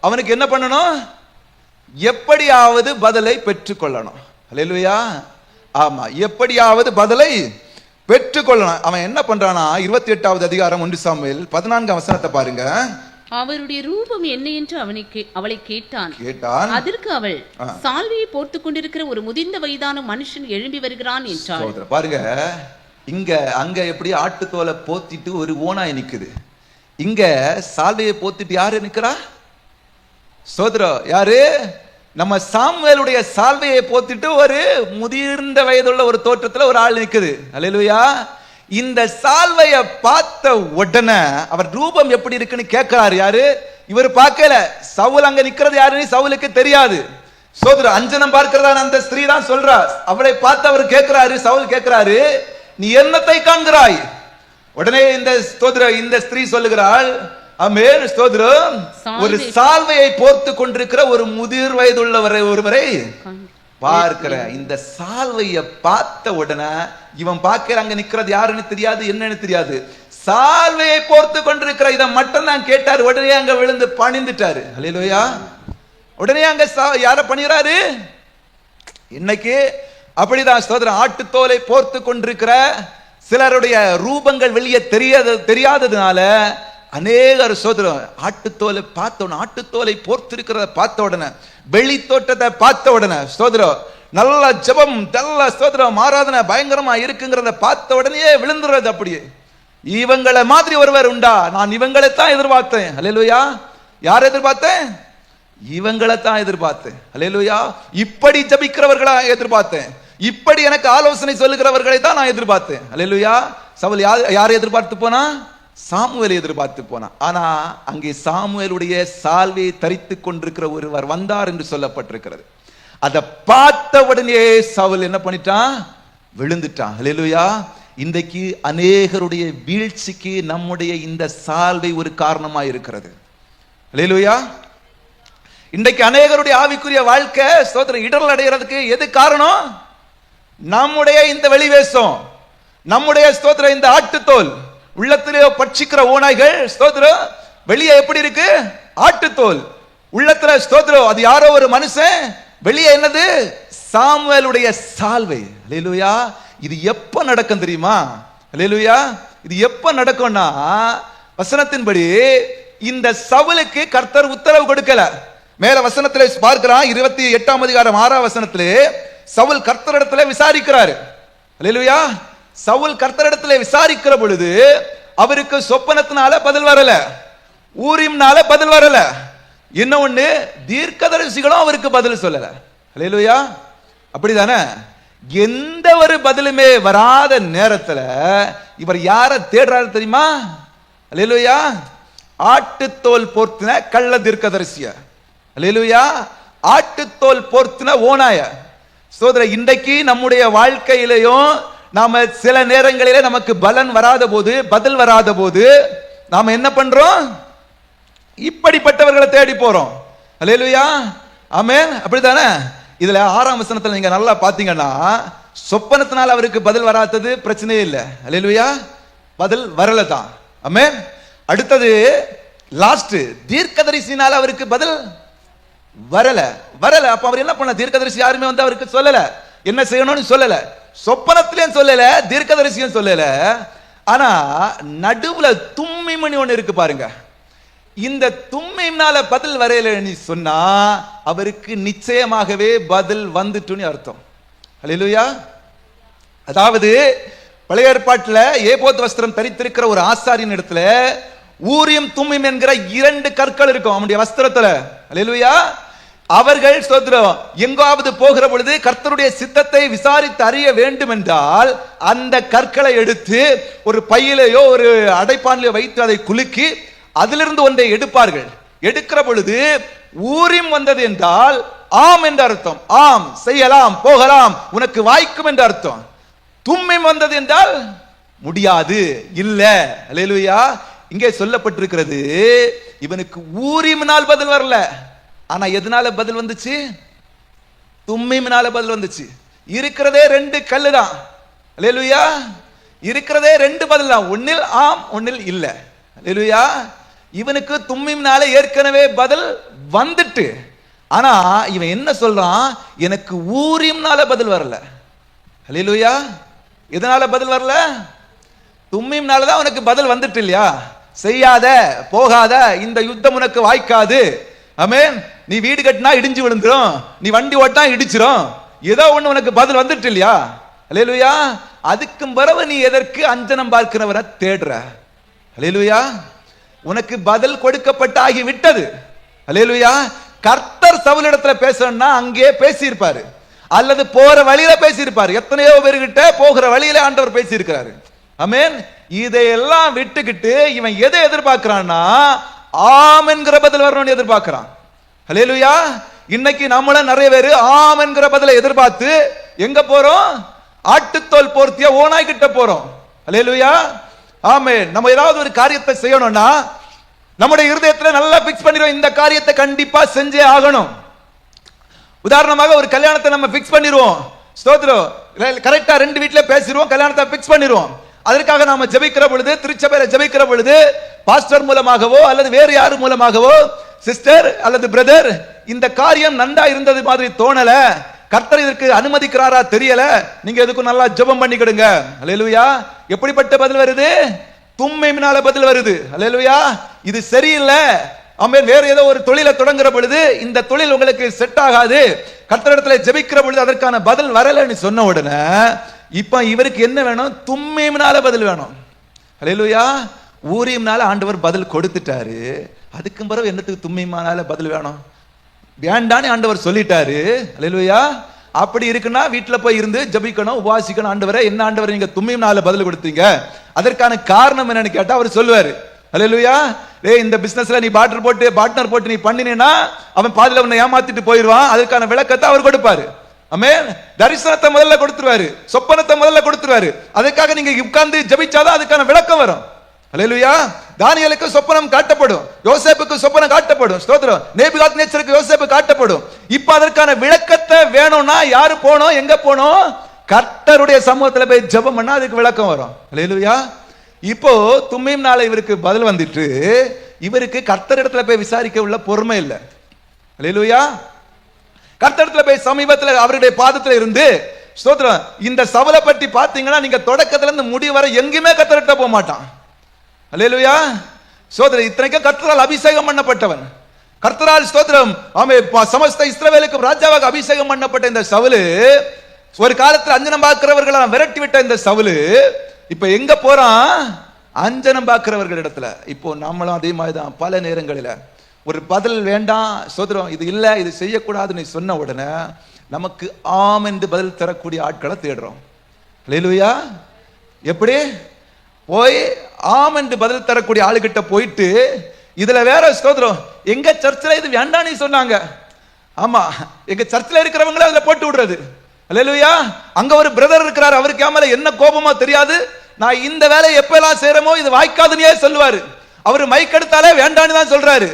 அவனுக்கு என்ன பண்ணணும்? எப்படியாவது பதிலை பெற்றுக்கொள்ளணும். அல்லேலூயா, ஆமா, எப்படியாவது பதிலை பெற்றுக்கொள்ளணும். அவன் என்ன பண்றானா? 28வது அதிகாரம் 1 சாமுவேல் 14ஆம் வசனத்தை பாருங்க. அவருடைய ரூபம் என்ன என்று அவளை கேட்டான். அதற்கு அவள், சால்வையை போர்த்துக் கொண்டிருக்கிற ஒரு முதிர்ந்த வயதான மனுஷன் எழும்பி வருகிறான் என்றாள். பாருங்க, இங்க அங்க எப்படி ஆட்டுத்தோலை போத்திட்டு ஒரு ஓனாய் நிக்குது, இங்க சால்வையை போத்திட்டு யாரு நிக்கிறா? சோதரோ, யாரு? நம்ம சாமுவேலுடைய சால்வையை போத்திட்டு ஒரு முதிர்ந்த வயதுள்ள ஒரு தோற்றத்துல ஒரு ஆள் நிக்குது. அல்லேலூயா. இந்த சால்வைய பார்த்த உடனே அவர் ரூபம் எப்படி இருக்குன்னு கேட்கிறாரு. யாரு? இவர் பார்க்கல. சவுல் அங்க நிக்கிறது யாருன்னு சவுலுக்கு தெரியாது. சோதர, அஞ்சனம் பார்க்கிறதா அந்த ஸ்திரீ தான் சொல்றா. அவளை பார்த்து அவர் கேட்கிறாரு, சவுல் கேட்கிறாரு, நீ என்னத்தை காண்கிறாய்? உடனே இந்த ஸ்திரீ சொல்லுகிறாள், ஆமென், ஸ்தோத்திரம், ஒரு சால்வையை போர்த்து கொண்டிருக்கிற ஒரு முதிர் வயதுள்ளவரை ஒருவரை பார்க்கிறேன். இந்த சால்வையை பார்த்த உடனே இவன் பார்க்கிற அங்க நிக்கிறது யாருன்னு தெரியாது, என்னன்னு தெரியாது. சால்வையை போர்த்து கொண்டிருக்கிற இதை மட்டும் தான் கேட்டார். உடனே அங்க விழுந்து பணிந்துட்டாரு. அல்லேலூயா. உடனே அங்க யார பணிகிறாரு? இன்னைக்கு அப்படிதான் ஸ்தோத்திரம், ஆட்டுத்தோலை போர்த்து கொண்டிருக்கிற சிலருடைய ரூபங்கள் வெளியே தெரியாததுனால அநேகர் ஸ்தோத்திரம் ஆட்டுத்தோலை பார்த்த உடனே, ஆட்டுத்தோலை போர்த்திருக்கிறத பார்த்த உடனே, வெளி தோட்டத்தை பார்த்த உடனே, ஸ்தோத்திரம், நல்ல ஜெபம், நல்ல ஸ்தோத்திரம், ஆராதனை பயங்கரமா இருக்குங்கிறத பார்த்த உடனே விழுந்துறது. அப்படியே இவங்களை மாதிரி ஒருவர் உண்டா? நான் இவங்களை தான் எதிர்பார்த்தேன். அல்லேலூயா. யார் எதிர்பார்த்தேன்? இவங்களை தான் எதிர்பார்த்தேன். அல்லேலூயா. இப்படி ஜபிக்கிறவர்களா எதிர்பார்த்தேன், இப்படி எனக்கு ஆலோசனை சொல்லுகிறவர்களை தான் நான் எதிர்பார்த்தேன். அல்லேலூயா. சவுல் யாரை எதிர்பார்த்து போனா? சாமுவேலை எதிர்பார்த்து போனா. ஆனா அங்கே சாமுவேலுடைய சால்வையை தரித்து கொண்டிருக்கிற ஒருவர் வந்தார் என்று சொல்லப்பட்டிருக்கிறது. அதை பார்த்த உடனே சவுல் என்ன பண்ணிட்டான்? விழுந்துட்டான். அல்லேலூயா. இன்றைக்கு அநேகருடைய வீழ்ச்சிக்கு நம்முடைய இந்த சால்வை ஒரு காரணமா இருக்கிறது. அல்லேலூயா. இன்றைக்கு அநேகருடைய ஆவிக்குரிய வாழ்க்கை ஸ்தோத்திரம் இடரல் அடைகிறதுக்கு எது காரணம்? நம்முடைய இந்த வெளிவேஷம், நம்முடைய ஸ்தோத்திரம் இந்த ஆட்டுத்தோல், உள்ளத்திலே பட்சிக்கிற ஓநாய்கள், ஸ்தோத்திரம், வெளியே எப்படி இருக்கு? ஆட்டுத்தோல், உள்ளத்துல ஸ்தோத்திரம் அது யாரோ ஒரு மனுஷன், வெளியே என்னது? சாமுவேலுடைய சால்வை. அல்லேலூயா. இது எப்ப நடக்கும் தெரியுமா? அல்லேலூயா. இது எப்ப நடக்கும்னா, வசனத்தின்படி இந்த சவுலுக்கு கர்த்தர் உத்தரவு கொடுக்கல. மேல வசனத்திலே பார்க்கிறான், 28ஆம் அதிகாரம் 6ஆம் வசனத்திலே சவுல் கர்த்தரிடத்திலே விசாரிக்கிறாரு. அல்லேலூயா. சவுல் கர்த்தரிடத்திலே விசாரிக்கிற பொழுது அவருக்கு சொப்பனத்தினால பதில் வரல, ஊரிம்னால பதில் வரல, என்ன ஒண்ணு, தீர்க்கதரிசிகளும் அவருக்கு பதில் சொல்லல. அல்லேலூயா. அப்படிதானே? எந்த ஒரு பதிலுமே வராத நேரத்துல இவர் யாரை தேடுறாரு தெரியுமா? அல்லேலூயா. ஆட்டுத்தோல் போர்த்தின கள்ள தீர்க்கதரிசிய. அல்லேலூயா. ஆட்டுத்தோல் போர்த்தின ஓநாய. சோதர, இன்றைக்கு நம்முடைய வாழ்க்கையிலையும் நாம சில நேரங்களிலே நமக்கு பலன் வராத போது, பதில் வராத போது நாம என்ன பண்றோம்? இப்படிப்பட்டவர்களை தேடி போறோம். அல்லேலூயா. ஆமென். அப்படிதானே? இதுல 6ஆம் வசனத்துல நீங்க நல்லா பாத்தீங்கன்னா, சொப்பனத்தினால் அவருக்கு பதில் வராதது பிரச்சனையே இல்லை. அல்லேலூயா. பதில் வரல தான். ஆமென். அடுத்தது லாஸ்ட், தீர்க்கதரிசினால் அவருக்கு பதில் வரல வரல. அப்ப அவர் என்ன பண்ண? தீர்க்கதரிசி யாருமே வந்து அவருக்கு சொல்லல, என்ன செய்யணும்னு சொல்லல, சொப்பனத்திலையும் சொல்லல, தீர்க்கதரிசியும் சொல்லல. ஆனா நடுவுல தும்மிமணி ஒண்ணு இருக்கு பாருங்க. இந்த தும்மினால பதில் வரையலன்னு சொன்னா அவருக்கு நிச்சயமாகவே பதில் வந்துட்டுன்னு அர்த்தம். அல்லேலூயா. அதாவது பழைய ஏற்பாட்டுல ஏபோத் வஸ்திரம் தரித்திருக்கிற ஒரு ஆசாரியின் இடத்துல ஊரியம் தும்மிம் என்கிற 2 கற்கள் இருக்கும் அவனுடைய வஸ்திரத்துல. அல்லேலூயா. அவர்கள் ஸ்தோத்திரம் எங்காவது போகிற பொழுது கர்த்தருடைய சித்தத்தை விசாரித்து அறிய வேண்டும் என்றால் அந்த கற்களை எடுத்து ஒரு பையிலேயோ ஒரு அடைப்பானிலையோ வைத்து அதை குலுக்கி அதிலிருந்து ஒன்றை எடுப்பார்கள். எடுக்கிற பொழுது ஊரியம் வந்தது என்றால் ஆம் என்ற அர்த்தம், ஆம் செய்யலாம் போகலாம் உனக்கு வாய்க்கும் என்ற அர்த்தம். தும்மிம் வந்தது என்றால் முடியாது, இல்ல. அல்லேலூயா. இங்கே சொல்லப்பட்டிருக்கிறது இவனுக்கு ஊரிமினால் பதில் வரல, ஆனா எதனால பதில் வந்துச்சு? தும்மிமினால பதில் வந்துச்சு. இருக்கிறதே 2 கல்லு தான். அல்லேலூயா. இருக்கிறதே 2 பதில் தான், ஒன்னில் ஆம் ஒன்னில் இல்ல. அல்லேலூயா. இவனுக்கு தும்மிமினால ஏற்கனவே பதில் வந்துட்டு, ஆனா இவன் என்ன சொல்றான்? எனக்கு ஊரிம்னால பதில் வரல. அல்லேலூயா. எதனால பதில் வரல? தும்மிம்னால தான் உனக்கு பதில் வந்துட்டு இல்லையா? செய்யாத போகாத, இந்த யுத்தம் உனக்கு வாய்க்காது. ஆமென். நீ வீடு கட்டினா இடிஞ்சு விழுந்துரும், நீ வண்டி ஓட்டா இடிச்சிரும், ஏதோ ஒண்ணு உனக்கு பதில் வந்துட்டு இல்லையா? அல்லேலூயா. அதுக்கும் பிறகு நீ எதற்கு அஞ்சனம் பார்க்கிறவரை தேடுற? அல்லேலூயா. உனக்கு பதில் கொடுக்கப்பட்டாகி விட்டது. அல்லேலூயா. கர்த்தர் சவுலிடத்துல பேசணும்னா அங்கே பேசியிருப்பாரு, அல்லது போற வழியில பேசியிருப்பாரு. எத்தனையோ பேர்கிட்ட போகிற வழியில ஆண்டவர் பேசியிருக்கிறாரு. ஆமென். இதையெல்லாம் விட்டுக்கிட்டு இவன் எதை எதிர்பார்க்கிறான்னா ஆம் என்கிற பதில் வரணும்னு எதிர்பார்க்கிறான். அல்லேலூயா. இன்னைக்கு நம்மள நிறைய பேர் ஆம் என்கிற பதிலை எதிர்பார்த்து எங்க போறோம்? ஆட்டுத்தோல் போர்த்திய ஓனாய் கிட்ட போறோம். அல்லேலூயா. ஆமென். நம்ம ஏதாவது ஒரு காரியத்தை செய்யணும்னா நம்முடைய இருதயத்துல நல்லா பிக்ஸ் பண்ணிடுவோம், இந்த காரியத்தை கண்டிப்பா செஞ்சே ஆகணும். உதாரணமாக ஒரு கல்யாணத்தை நம்ம பிக்ஸ் பண்ணிடுவோம். ஸ்தோத்திரம். கரெக்டா 2 வீட்ல பேசிடுவோம், கல்யாணத்தை பிக்ஸ் பண்ணிடுவோம். அதற்காக நாம ஜெபிக்கிற பொழுது, திருச்சபையில ஜெபிக்கிற பொழுது, பாஸ்டர் மூலமாகவோ அல்லது வேறு யார் மூலமாகவோ, சிஸ்டர் அல்லது பிரதர், இந்த காரியம் நன்றா இருந்தது மாதிரி தோணல, கர்த்தர் இதற்கு அனுமதிக்கிறாரா தெரியல, நீங்க எதுக்கும் நல்லா ஜெபம் பண்ணிக்கிடுங்க. அல்லேலூயா. எப்படிப்பட்ட பதில் வருது? தும்மினால பதில் வருது. அல்லேலூயா. இது சரியில்லை. ஆமென். வேற ஏதோ ஒரு தொழிலை தொடங்குற பொழுது இந்த தொழில் உங்களுக்கு செட் ஆகாது, கர்த்தரிடத்துல ஜெபிக்கிற பொழுது அதற்கான பதில் வரலன்னு சொன்ன உடனே இப்ப இவருக்கு என்ன வேணும்? தும்மினால பதில் வேணும். அல்லேலூயா. ஊரிம்னால ஆண்டவர் பதில் கொடுத்துட்டாரு, அதுக்கும் பிறகு என்னத்துக்கு தும்மிமானால பதில் வேணும்? வேண்டான்னு ஆண்டவர் சொல்லிட்டாரு. அல்லேலூயா. அப்படி இருக்குன்னா வீட்டுல போய் இருந்து ஜெபிக்கணும், உபாசிக்கணும். ஆண்டவரே என்ன ஆண்டவரே நீங்க தும்மினால பதில் கொடுத்தீங்க, அதற்கான காரணம் என்னன்னு கேட்டா அவர் சொல்லுவாரு. அல்லேலூயா. இந்த பிசினஸ்ல நீ பார்ட்னர் போட்டு நீ பண்ணினா அவன் பாதியில உன்னை ஏமாத்திட்டு போயிடுவான், அதற்கான விளக்கத்தை அவர் கொடுப்பாரு. ஆமென். தரிசனத்தை முதல்ல கொடுத்துருவாரு, சொப்பனத்தை முதல்ல கொடுத்துருவாரு. அதுக்காக நீங்க உட்கார்ந்து ஜெபிச்சாதான் அதுக்கான விளக்கம் வரும். அல்லேலூயா. தானியேலுக்கு சொப்பனம் காட்டப்படும், யோசேப்புக்கு சொப்பனம் காட்டப்படும். ஸ்தோத்திரம். நேபுகாத்நேச்சருக்கு யோசேப்பு காட்டப்படும். இப்ப அதற்கான விளக்கத்தை வேணும்னா யாரு போனோம்? எங்க போனோம்? கர்த்தருடைய சமூகத்துல போய் ஜெபம் பண்ணா அதுக்கு விளக்கம் வரும். அல்லேலூயா. இப்போ தும்மிம்னால இவருக்கு பதில் வந்துட்டு இவருக்கு கர்த்தரிடத்துல போய் விசாரிக்க உள்ள பொறுமை இல்லை. அல்லேலூயா. கர்த்தரிடத்துல போய் சமீபத்தில் அவருடைய பாதத்துல இருந்து ஸ்தோத்திரம். இந்த சவலை பற்றி பாத்தீங்கன்னா நீங்க தொடக்கத்துல இருந்து முடிவு வரை எங்குமே கர்த்தரிட்ட போக மாட்டான். அல்லேலூயா. ஸ்தோத்திரம். இத்தனைக்கும் கர்த்தரால் அபிஷேகம் பண்ணப்பட்டவன், கர்த்தரால் ஸ்தோத்திரம் சமஸ்த இஸ்ரவேலுக்கு ராஜாவாக அபிஷேகம் பண்ணப்பட்ட இந்த சவுலு, ஒரு காலத்தில் அஞ்சனம் பார்க்கிறவர்களை விரட்டி விட்ட இந்த சவுலு இப்ப எங்க போறான்? அஞ்சனம் பார்க்கிறவர்கள் இடத்துல. இப்போ நம்மளும் அதே மாதிரிதான் பல நேரங்களில் ஒரு பதில் வேண்டாம், ஸ்தோத்திரம், இது இல்ல இது செய்யக்கூடாதுன்னு சொன்ன உடனே நமக்கு ஆம் என்று பதில் தரக்கூடிய ஆட்களை தேடுறோம். அல்லேலூயா. எப்படி போய் ஆம் என்று பதில் தரக்கூடிய ஆளுகிட்ட போயிட்டு இதுல வேற ஸ்தோத்திரம் எங்க சர்ச்சில் இது வேண்டான்னு சொன்னாங்க, ஆமா எங்க சர்ச்சில் இருக்கிறவங்கள அதுல போட்டு விடுறது. அல்லேலூயா. அங்க ஒரு பிரதர் இருக்கிறார், அவருக்கு மேல என்ன கோபமோ தெரியாது, நான் இந்த வேலையை எப்பெல்லாம் செய்யறமோ இது வாய்க்காதுன்னே சொல்லுவாரு. அவர் மைக் எடுத்தாலே வேண்டான்னு தான் சொல்றாரு.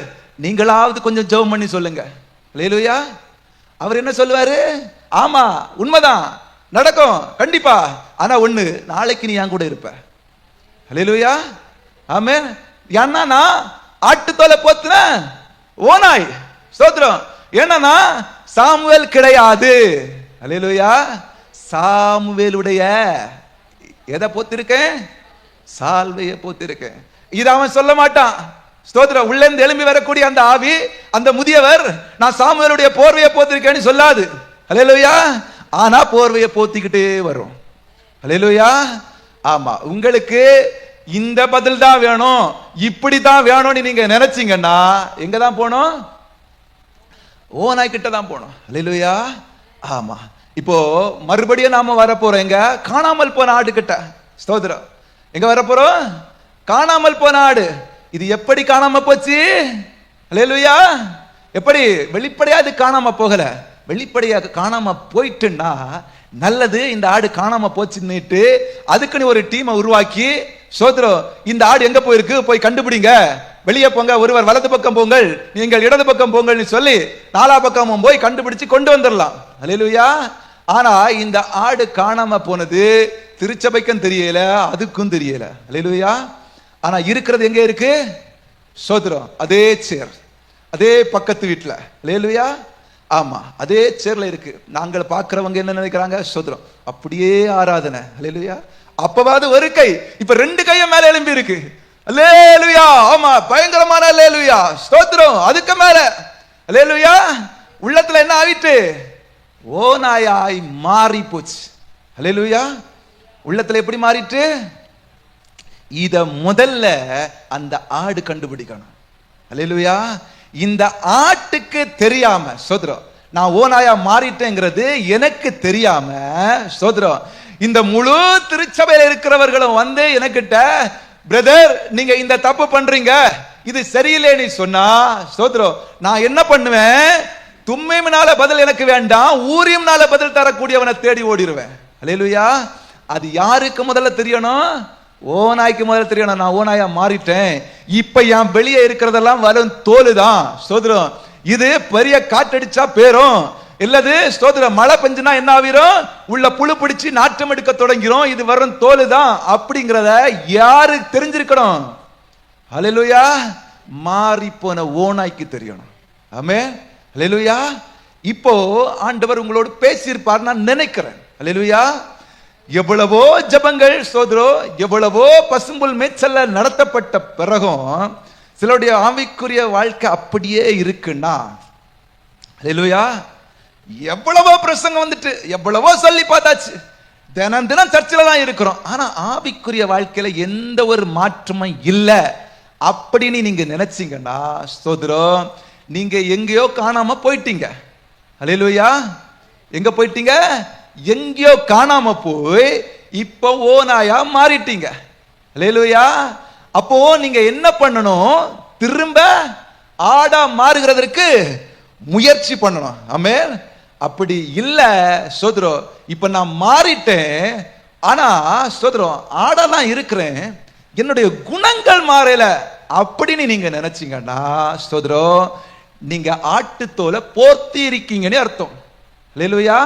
நீங்களாவது கொஞ்சம் ஜெபம் பண்ணி சொல்லுங்க. அல்லேலூயா. அவர் என்ன சொல்லுவாரு? ஆமா உண்மைதான் நடக்கும் கண்டிப்பா, ஆனா ஒண்ணு, நாளைக்கு நீ என் கூட இருப்ப. அல்லேலூயா. ஆமென். ஏன்னா நான் ஆட்டுத்தோலை போத்துன ஓனாய். ஸ்தோத்திரம். ஏன்னா சாமுவேல் கிடையாது. அல்லேலூயா. சாமுவேலுடைய எதை போத்திருக்கேன்? சால்வையை போத்திருக்கேன். இத அவன் சொல்ல மாட்டான். ஸ்தோத்திரம். உள்ள இருந்து எழும்பி வரக்கூடிய அந்த ஆவி, அந்த முதியவர், நான் சாமுவேலுடைய போர்வையை போத்திருக்கேன்னு சொல்லாது. அல்லேலூயா. ஆனா போர்வையை போத்திக்கிட்டே வரும். அல்லேலூயா. ஆமா, உங்களுக்கு இந்த பதில் தான் வேணும், இப்படி தான் வேணும்னு நீங்க நினைச்சீங்கன்னா எங்க தான் போகணும்? ஓநாய் கிட்ட தான் போகணும். அல்லேலூயா. ஆமா, இப்போ மறுபடியும் நாம வரப்போறோம் எங்க? காணாமல் போன ஆடு கிட்ட. ஸ்தோத்திரம். எங்க வரப்போறோம்? காணாமல் போன ஆடு. இது எப்படி காணாம போச்சு? அல்லேலூயா. எப்படி? வெளிப்படையா இது காணாம போகல. வெளிப்படையாக காணாம போயிட்டுன்னா நல்லது, இந்த ஆடு காணாம போச்சுன்னுட்டு அதுக்குன்னு ஒரு டீமை உருவாக்கி, ஸ்தோத்திரம், இந்த ஆடு எங்க போயிருக்கு போய் கண்டுபிடிங்க, வெளியே போங்க, ஒருவர் வலது பக்கம் போங்கள், நீங்கள் இடது பக்கம் போங்கள்னு சொல்லி நாலா பக்கமும் போய் கண்டுபிடிச்சு கொண்டு வந்துடலாம். அல்லேலூயா. ஆனா இந்த ஆடு காணாம போனது திருச்சபைக்கும் தெரியல, அதுக்கும் தெரியல. அல்லேலூயா. ஆனா இருக்கிறது எங்க இருக்கு? ஸ்தோத்திரம், அதே சேர், அதே பக்கத்து வீட்டுல. அல்லேலூயா. ஆமா, அதே சேர்ல இருக்கு. நாங்கள் பார்க்கிறவங்க என்ன நினைக்கிறாங்க? ஸ்தோத்திரம், அப்படியே ஆராதனை. அல்லேலூயா. அப்பவாது ஒரு கை, இப்ப ரெண்டு கையும் மேல எழும்பி இருக்கு. அல்லேலூயா. ஆமா, பயங்கரமான அல்லேலூயா. ஸ்தோத்திரம். அதுக்கு மேல அல்லேலூயா. உள்ளத்துல என்ன ஆயிட்டு? ஓநாயாய் மாறி போச்சு. அல்லேலூயா. உள்ளத்துல எப்படி மாறிட்டு? இத முதல்ல அந்த ஆடு கண்டுபிடிக்கணும். அல்லேலூயா. இந்த ஆட்டுக்கு தெரியாம, ஸ்தோத்திரம், நான் ஓநாயா மாறிட்டேங்கிறது எனக்கு தெரியாம, ஸ்தோத்திரம், இந்த முழு திருச்சபையில இருக்கிறவர்களும் வந்து எனக்கிட்ட, பிரதர் நீங்க இந்த தப்பு பண்றீங்க, இது சரியில்லைன்னு சொன்னா, ஸ்தோத்திரம், நான் என்ன பண்ணுவேன்? தும்மையினால பதில் எனக்கு வேண்டாம், ஊரியம்னால பதில் தரக்கூடியவனை தேடி ஓடிடுவேன். அல்லேலூயா. அது யாருக்கு முதல்ல தெரியணும்? ஓநாய்க்கு முதல்ல தெரியணும், நான் ஓநாயா மாறிட்டேன். இப்ப என் வெளியே இருக்கிறதெல்லாம் வரும் தோலு தான். ஸ்தோத்திரம். இது பெரிய காற்றடிச்சா பேரும் இல்லது, ஸ்தோத்திரம், மழை பெஞ்சுனா என்ன ஆகிரும்? உள்ள புழு பிடிச்சு நாற்றம் எடுக்க தொடங்கிறோம். இது வரும் தோலு தான் அப்படிங்கிறத யாரு தெரிஞ்சிருக்கணும்? அல்லேலூயா. மாறி போன ஓநாய்க்கு தெரியணும். ஆமென். அல்லேலூயா. இப்போ ஆண்டவர் உங்களோடு பேசியிருப்பார் நான் நினைக்கிறேன். அல்லேலூயா. எவ்வளவோ ஜபங்கள், ஸ்தோத்திரம், எவ்வளவோ பசும்புல் மேய்ச்சல்ல நடத்தப்பட்ட பிறகும் சிலருடைய ஆவிக்குரிய வாழ்க்கை அப்படியே இருக்குன்னா, அல்லேலூயா, எவ்வளவோ பிரசங்கம் வந்துட்டு எவ்வளவோ சொல்லி பார்த்தாச்சு, தினம் தினம் சர்ச்சில் தான் இருக்கிறோம், ஆனா ஆவிக்குரிய வாழ்க்கையில எந்த ஒரு மாற்றமும் இல்லை அப்படின்னு நீங்க நினைச்சீங்கன்னா, ஸ்தோத்திரம், நீங்க எங்கேயோ காணாம போயிட்டீங்க. அல்லேலூயா. எங்க போயிட்டீங்க? எங்கேயோ காணாம போய் இப்போ ஓநாயா மாறிட்டீங்க. அல்லேலூயா. அப்போ நீங்க என்ன பண்ணணும்? திரும்ப ஆடா மாறுகிறதற்கு முயற்சி பண்ணணும். ஆமென். அப்படி இல்ல, ஸ்தோத்திரம், இப்ப நான் மாறிட்டேன், ஆனா ஸ்தோத்திரம் ஆடா தான் இருக்கிறேன், என்னுடைய குணங்கள் மாறல அப்படின்னு நீங்க நினைச்சீங்கன்னா, ஸ்தோத்திரம், நீங்க ஆட்டுத்தோலை போர்த்தி இருக்கீங்கன்னு அர்த்தம். அல்லேலூயா.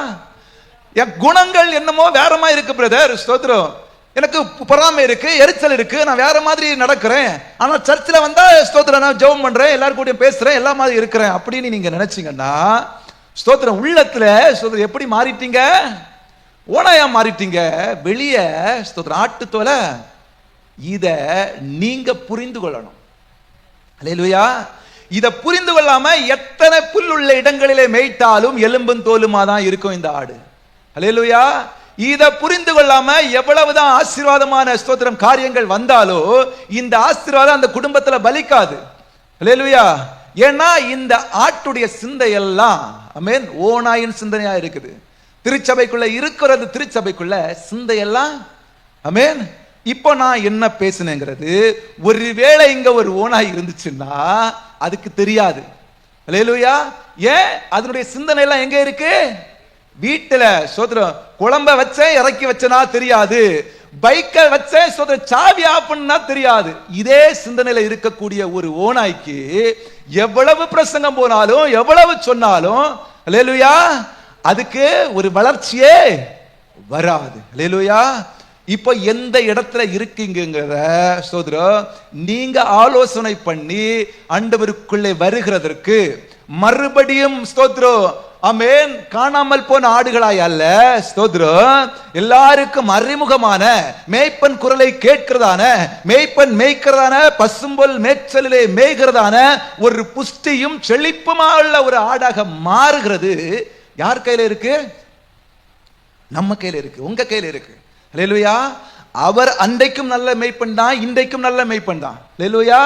என் குணங்கள் என்னமோ வேறமா இருக்கு பிரதர், ஸ்தோத்திரம், எனக்கு பொறாமை இருக்கு, எரிச்சல் இருக்கு, நான் வேற மாதிரி நடக்கிறேன், ஆனா சர்ச்சில் வந்தா ஸ்தோத்திரம் நான் ஜெபம் பண்றேன், எல்லாரும் கூட பேசுறேன், எல்லா மாதிரி இருக்கிறேன் அப்படின்னு நீங்க நினைச்சீங்கன்னா, ஸ்தோத்திரம், உள்ளத்துல ஸ்தோத்திரம் எப்படி மாறிட்டீங்க? ஓநாயா மாறிட்டீங்க. வெளியே ஸ்தோத்திரம் ஆட்டுத்தோலை. இத நீங்க புரிந்து கொள்ளணும். அல்லேலூயா. இத புரிந்து கொள்ளாம எத்தனை புல் உள்ள இடங்களிலே மேய்த்தாலும் எலும்பும் தோலுமா தான் இருக்கும் இந்த ஆடு. அல்லேலூயா. இத புரிந்து கொள்ளாம எவ்வளவுதான் ஆசீர்வாதமான ஸ்தோத்திரம் காரியங்கள் வந்தாலோ இந்த ஆசீர்வாதம் அந்த குடும்பத்துல பலிக்காது. அல்லேலூயா. ஏன்னா இந்த ஆட்டுடைய சிந்தை எல்லாம், ஆமென், ஓநாயின் சிந்தனையா இருக்குது. திருச்சபைக்குள்ள இருக்கிறது, திருச்சபைக்குள்ள சிந்தை எல்லாம், ஆமென். இப்போ நான் என்ன பேசுனேங்கிறது ஒருவேளை இங்க ஒரு ஓநாய் இருந்துச்சுன்னா அதுக்கு தெரியாது. அல்லேலூயா. ஏன்? அதனுடைய சிந்தனை எல்லாம் எங்க இருக்கு? வீட்டுல. ஸ்தோத்திரம், குழம்ப வச்சேன் இறக்கி வச்சனா தெரியாது, பைக்க வச்சேன் ஸ்தோத்திரம் சாவி ஆஃப் பண்ணா தெரியாது. இதே சிந்தனையில இருக்கக்கூடிய ஒரு ஓநாய்க்கு எவ்வளவு பிரசங்கம் போனாலும் எவ்வளவு சொன்னாலும், அல்லேலூயா, அதுக்கு ஒரு வளர்ச்சியே வராது. அல்லேலூயா. இப்போ எந்த இடத்துல இருக்கீங்கிறத ஸ்தோத்திரம் நீங்க ஆலோசனை பண்ணி ஆண்டவருக்குள்ளே வருகிறதற்கு மறுபடியும் ஸ்தோத்திரம் ஆமென் காணாமல் போன ஆடுகளாய் அல்ல ஸ்தோத்திரம் எல்லாருக்கும் அறிமுகமான மேய்ப்பன் குரலை கேட்கிறதான மேய்ப்பன் மேய்க்கிறதான பசும்பொல் மேய்ச்சலிலே மேய்கிறதான ஒரு புஷ்டியும் செழிப்புமான ஒரு ஆடாக மாறுகிறது. யார் கையில இருக்கு? நம்ம கையில இருக்கு, உங்க கையில இருக்கு. அல்லேலூயா. அவர் அன்றைக்கும் நல்ல மேய்ப்பன் தான், இன்றைக்கும் நல்ல மேய்ப்பன் தான். அல்லேலூயா.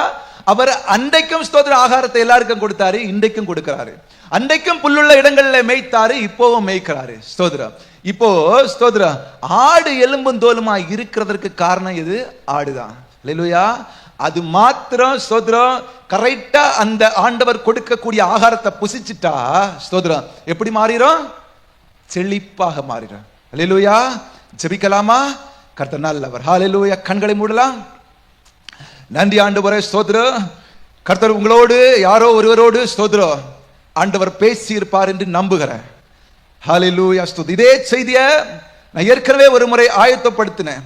அவர் அன்றைக்கும் ஸ்தோத்திர ஆகாரத்தை எல்லாருக்கும் கொடுத்தாரு, இன்றைக்கும் கொடுக்கிறாரு. அன்றைக்கும் புல்லுள்ள இடங்கள்ல மேய்த்தாரு, இப்போவும் மேய்க்கிறாரு. ஸ்தோத்திரம். இப்போ ஸ்தோத்திரம் ஆடு எலும்பும் தோலுமா இருக்கிறதற்கு காரணம் எது? ஆடுதான். அல்லேலூயா. அது மாத்திரம் ஸ்தோத்திரம் கரெக்டா அந்த ஆண்டவர் கொடுக்கக்கூடிய ஆகாரத்தை புசிச்சிட்டா ஸ்தோத்திரம் எப்படி மாறிடும்? செழிப்பாக மாறிடும். அல்லேலூயா. ஜெபிக்கலாமா? கர்த்தர் நல்லவர். ஹல்லேலூயா. கண்களை மூடலாம். நன்றி ஆண்டவரே. ஸ்தோத்திரம். கர்த்தர் உங்களோடு யாரோ ஒருவரோடு ஸ்தோத்திரம் ஆண்டவர் பேசி இருப்பார் என்று நம்புகிறேன். ஹல்லேலூயா. ஸ்தோத்திரம். இதே செய்தியை நான் ஏற்கனவே ஒரு முறை ஆயத்தப்படுத்தினேன்,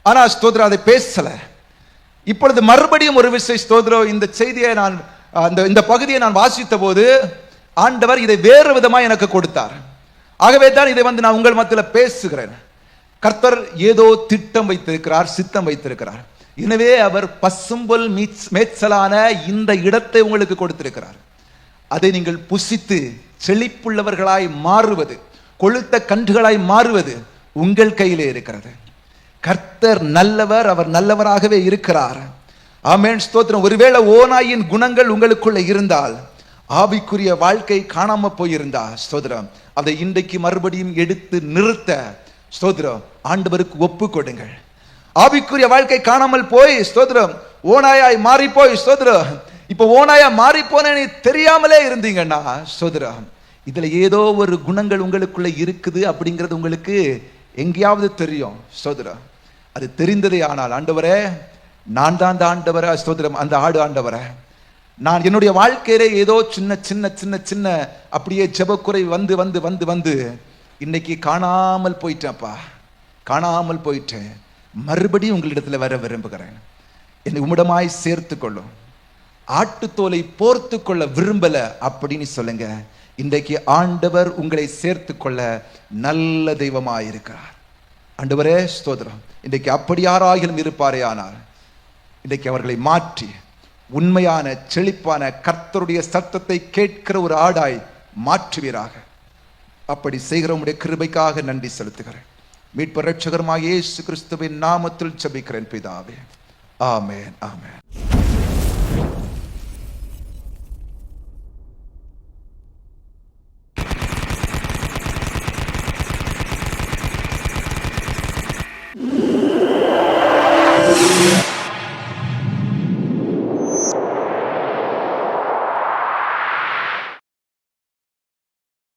ஆனா ஸ்தோத்திரம் அதை பேசல. இப்பொழுது மறுபடியும் ஒரு விஷயம் ஸ்தோத்திரம் இந்த செய்தியை நான் இந்த பகுதியை நான் வாசித்த போது ஆண்டவர் இதை வேறு விதமா எனக்கு கொடுத்தார். ஆகவே தான் இதை நான் உங்கள் மத்தியில் பேசுகிறேன். கர்த்தர் ஏதோ திட்டம் வைத்திருக்கிறார், சித்தம் வைத்திருக்கிறார். எனவே அவர் பசும்பொல் மேய்ச்சலான இந்த இடத்தை உங்களுக்கு கொடுத்திருக்கிறார். அதை நீங்கள் புசித்து செழிப்புள்ளவர்களாய் மாறுவது, கொழுத்த கன்றுகளாய் மாறுவது உங்கள் கையிலே இருக்கிறது. கர்த்தர் நல்லவர், அவர் நல்லவராகவே இருக்கிறார். ஆமென். ஸ்தோத்திரம். ஒருவேளை ஓநாயின் குணங்கள் உங்களுக்குள்ள இருந்தால், ஆவிக்குரிய வாழ்க்கை காணாம போயிருந்தா ஸ்தோத்திரம் அதை இன்றைக்கு மறுபடியும் எடுத்து நிறுத்த ஸ்தோத்திரம் ஆண்டவருக்கு ஒப்பு கொடுங்கள். ஆவிக்குரிய வாழ்க்கை காணாமல் போய் ஸ்தோத்திரம் ஓநாயாய் மாறி போய் ஸ்தோத்திரம் இப்ப ஓநாயா மாறி போனேன்னு தெரியாமலே இருந்தீங்கன்னா ஸ்தோத்திரம் இதுல ஏதோ ஒரு குணங்கள் உங்களுக்குள்ள இருக்குது அப்படிங்கிறது உங்களுக்கு எங்கேயாவது தெரியும். ஸ்தோத்திரம். அது தெரிந்ததே ஆனால் ஆண்டவரே நான் தான் அந்த ஆண்டவரே ஸ்தோத்திரம் அந்த ஆடு ஆண்டவரே, நான் என்னுடைய வாழ்க்கையிலே ஏதோ சின்ன சின்ன சின்ன சின்ன அப்படியே ஜெபக்குறை வந்து வந்து வந்து வந்து இன்னைக்கு காணாமல் போயிட்டேன்ப்பா, காணாமல் போயிட்டேன். மறுபடியும் உங்களிடத்துல வர விரும்புகிறேன். என்னை உம்மிடமாய் சேர்த்து கொள்ளும். ஆட்டுத்தோலை போர்த்து கொள்ள விரும்பல அப்படின்னு சொல்லுங்க. இன்றைக்கு ஆண்டவர் உங்களை சேர்த்து கொள்ள நல்ல தெய்வமாயிருக்கிறார். ஆண்டவரே ஸ்தோத்திரம். இன்றைக்கு அப்படி யாராகிலும் இருப்பாரே ஆனால் இன்றைக்கு அவர்களை மாற்றி உண்மையான செழிப்பான கர்த்தருடைய சத்தத்தை கேட்கிற ஒரு ஆடாய் மாற்றுவீராக. அப்படி செய்கிற உம்முடைய கிருபைக்காக நன்றி செலுத்துகிறேன். மீட்பர் இரட்சகருமாகிய இயேசு கிறிஸ்துவின் நாமத்தில் ஜெபிக்கிறேன் பிதாவே. ஆமென். ஆமென்.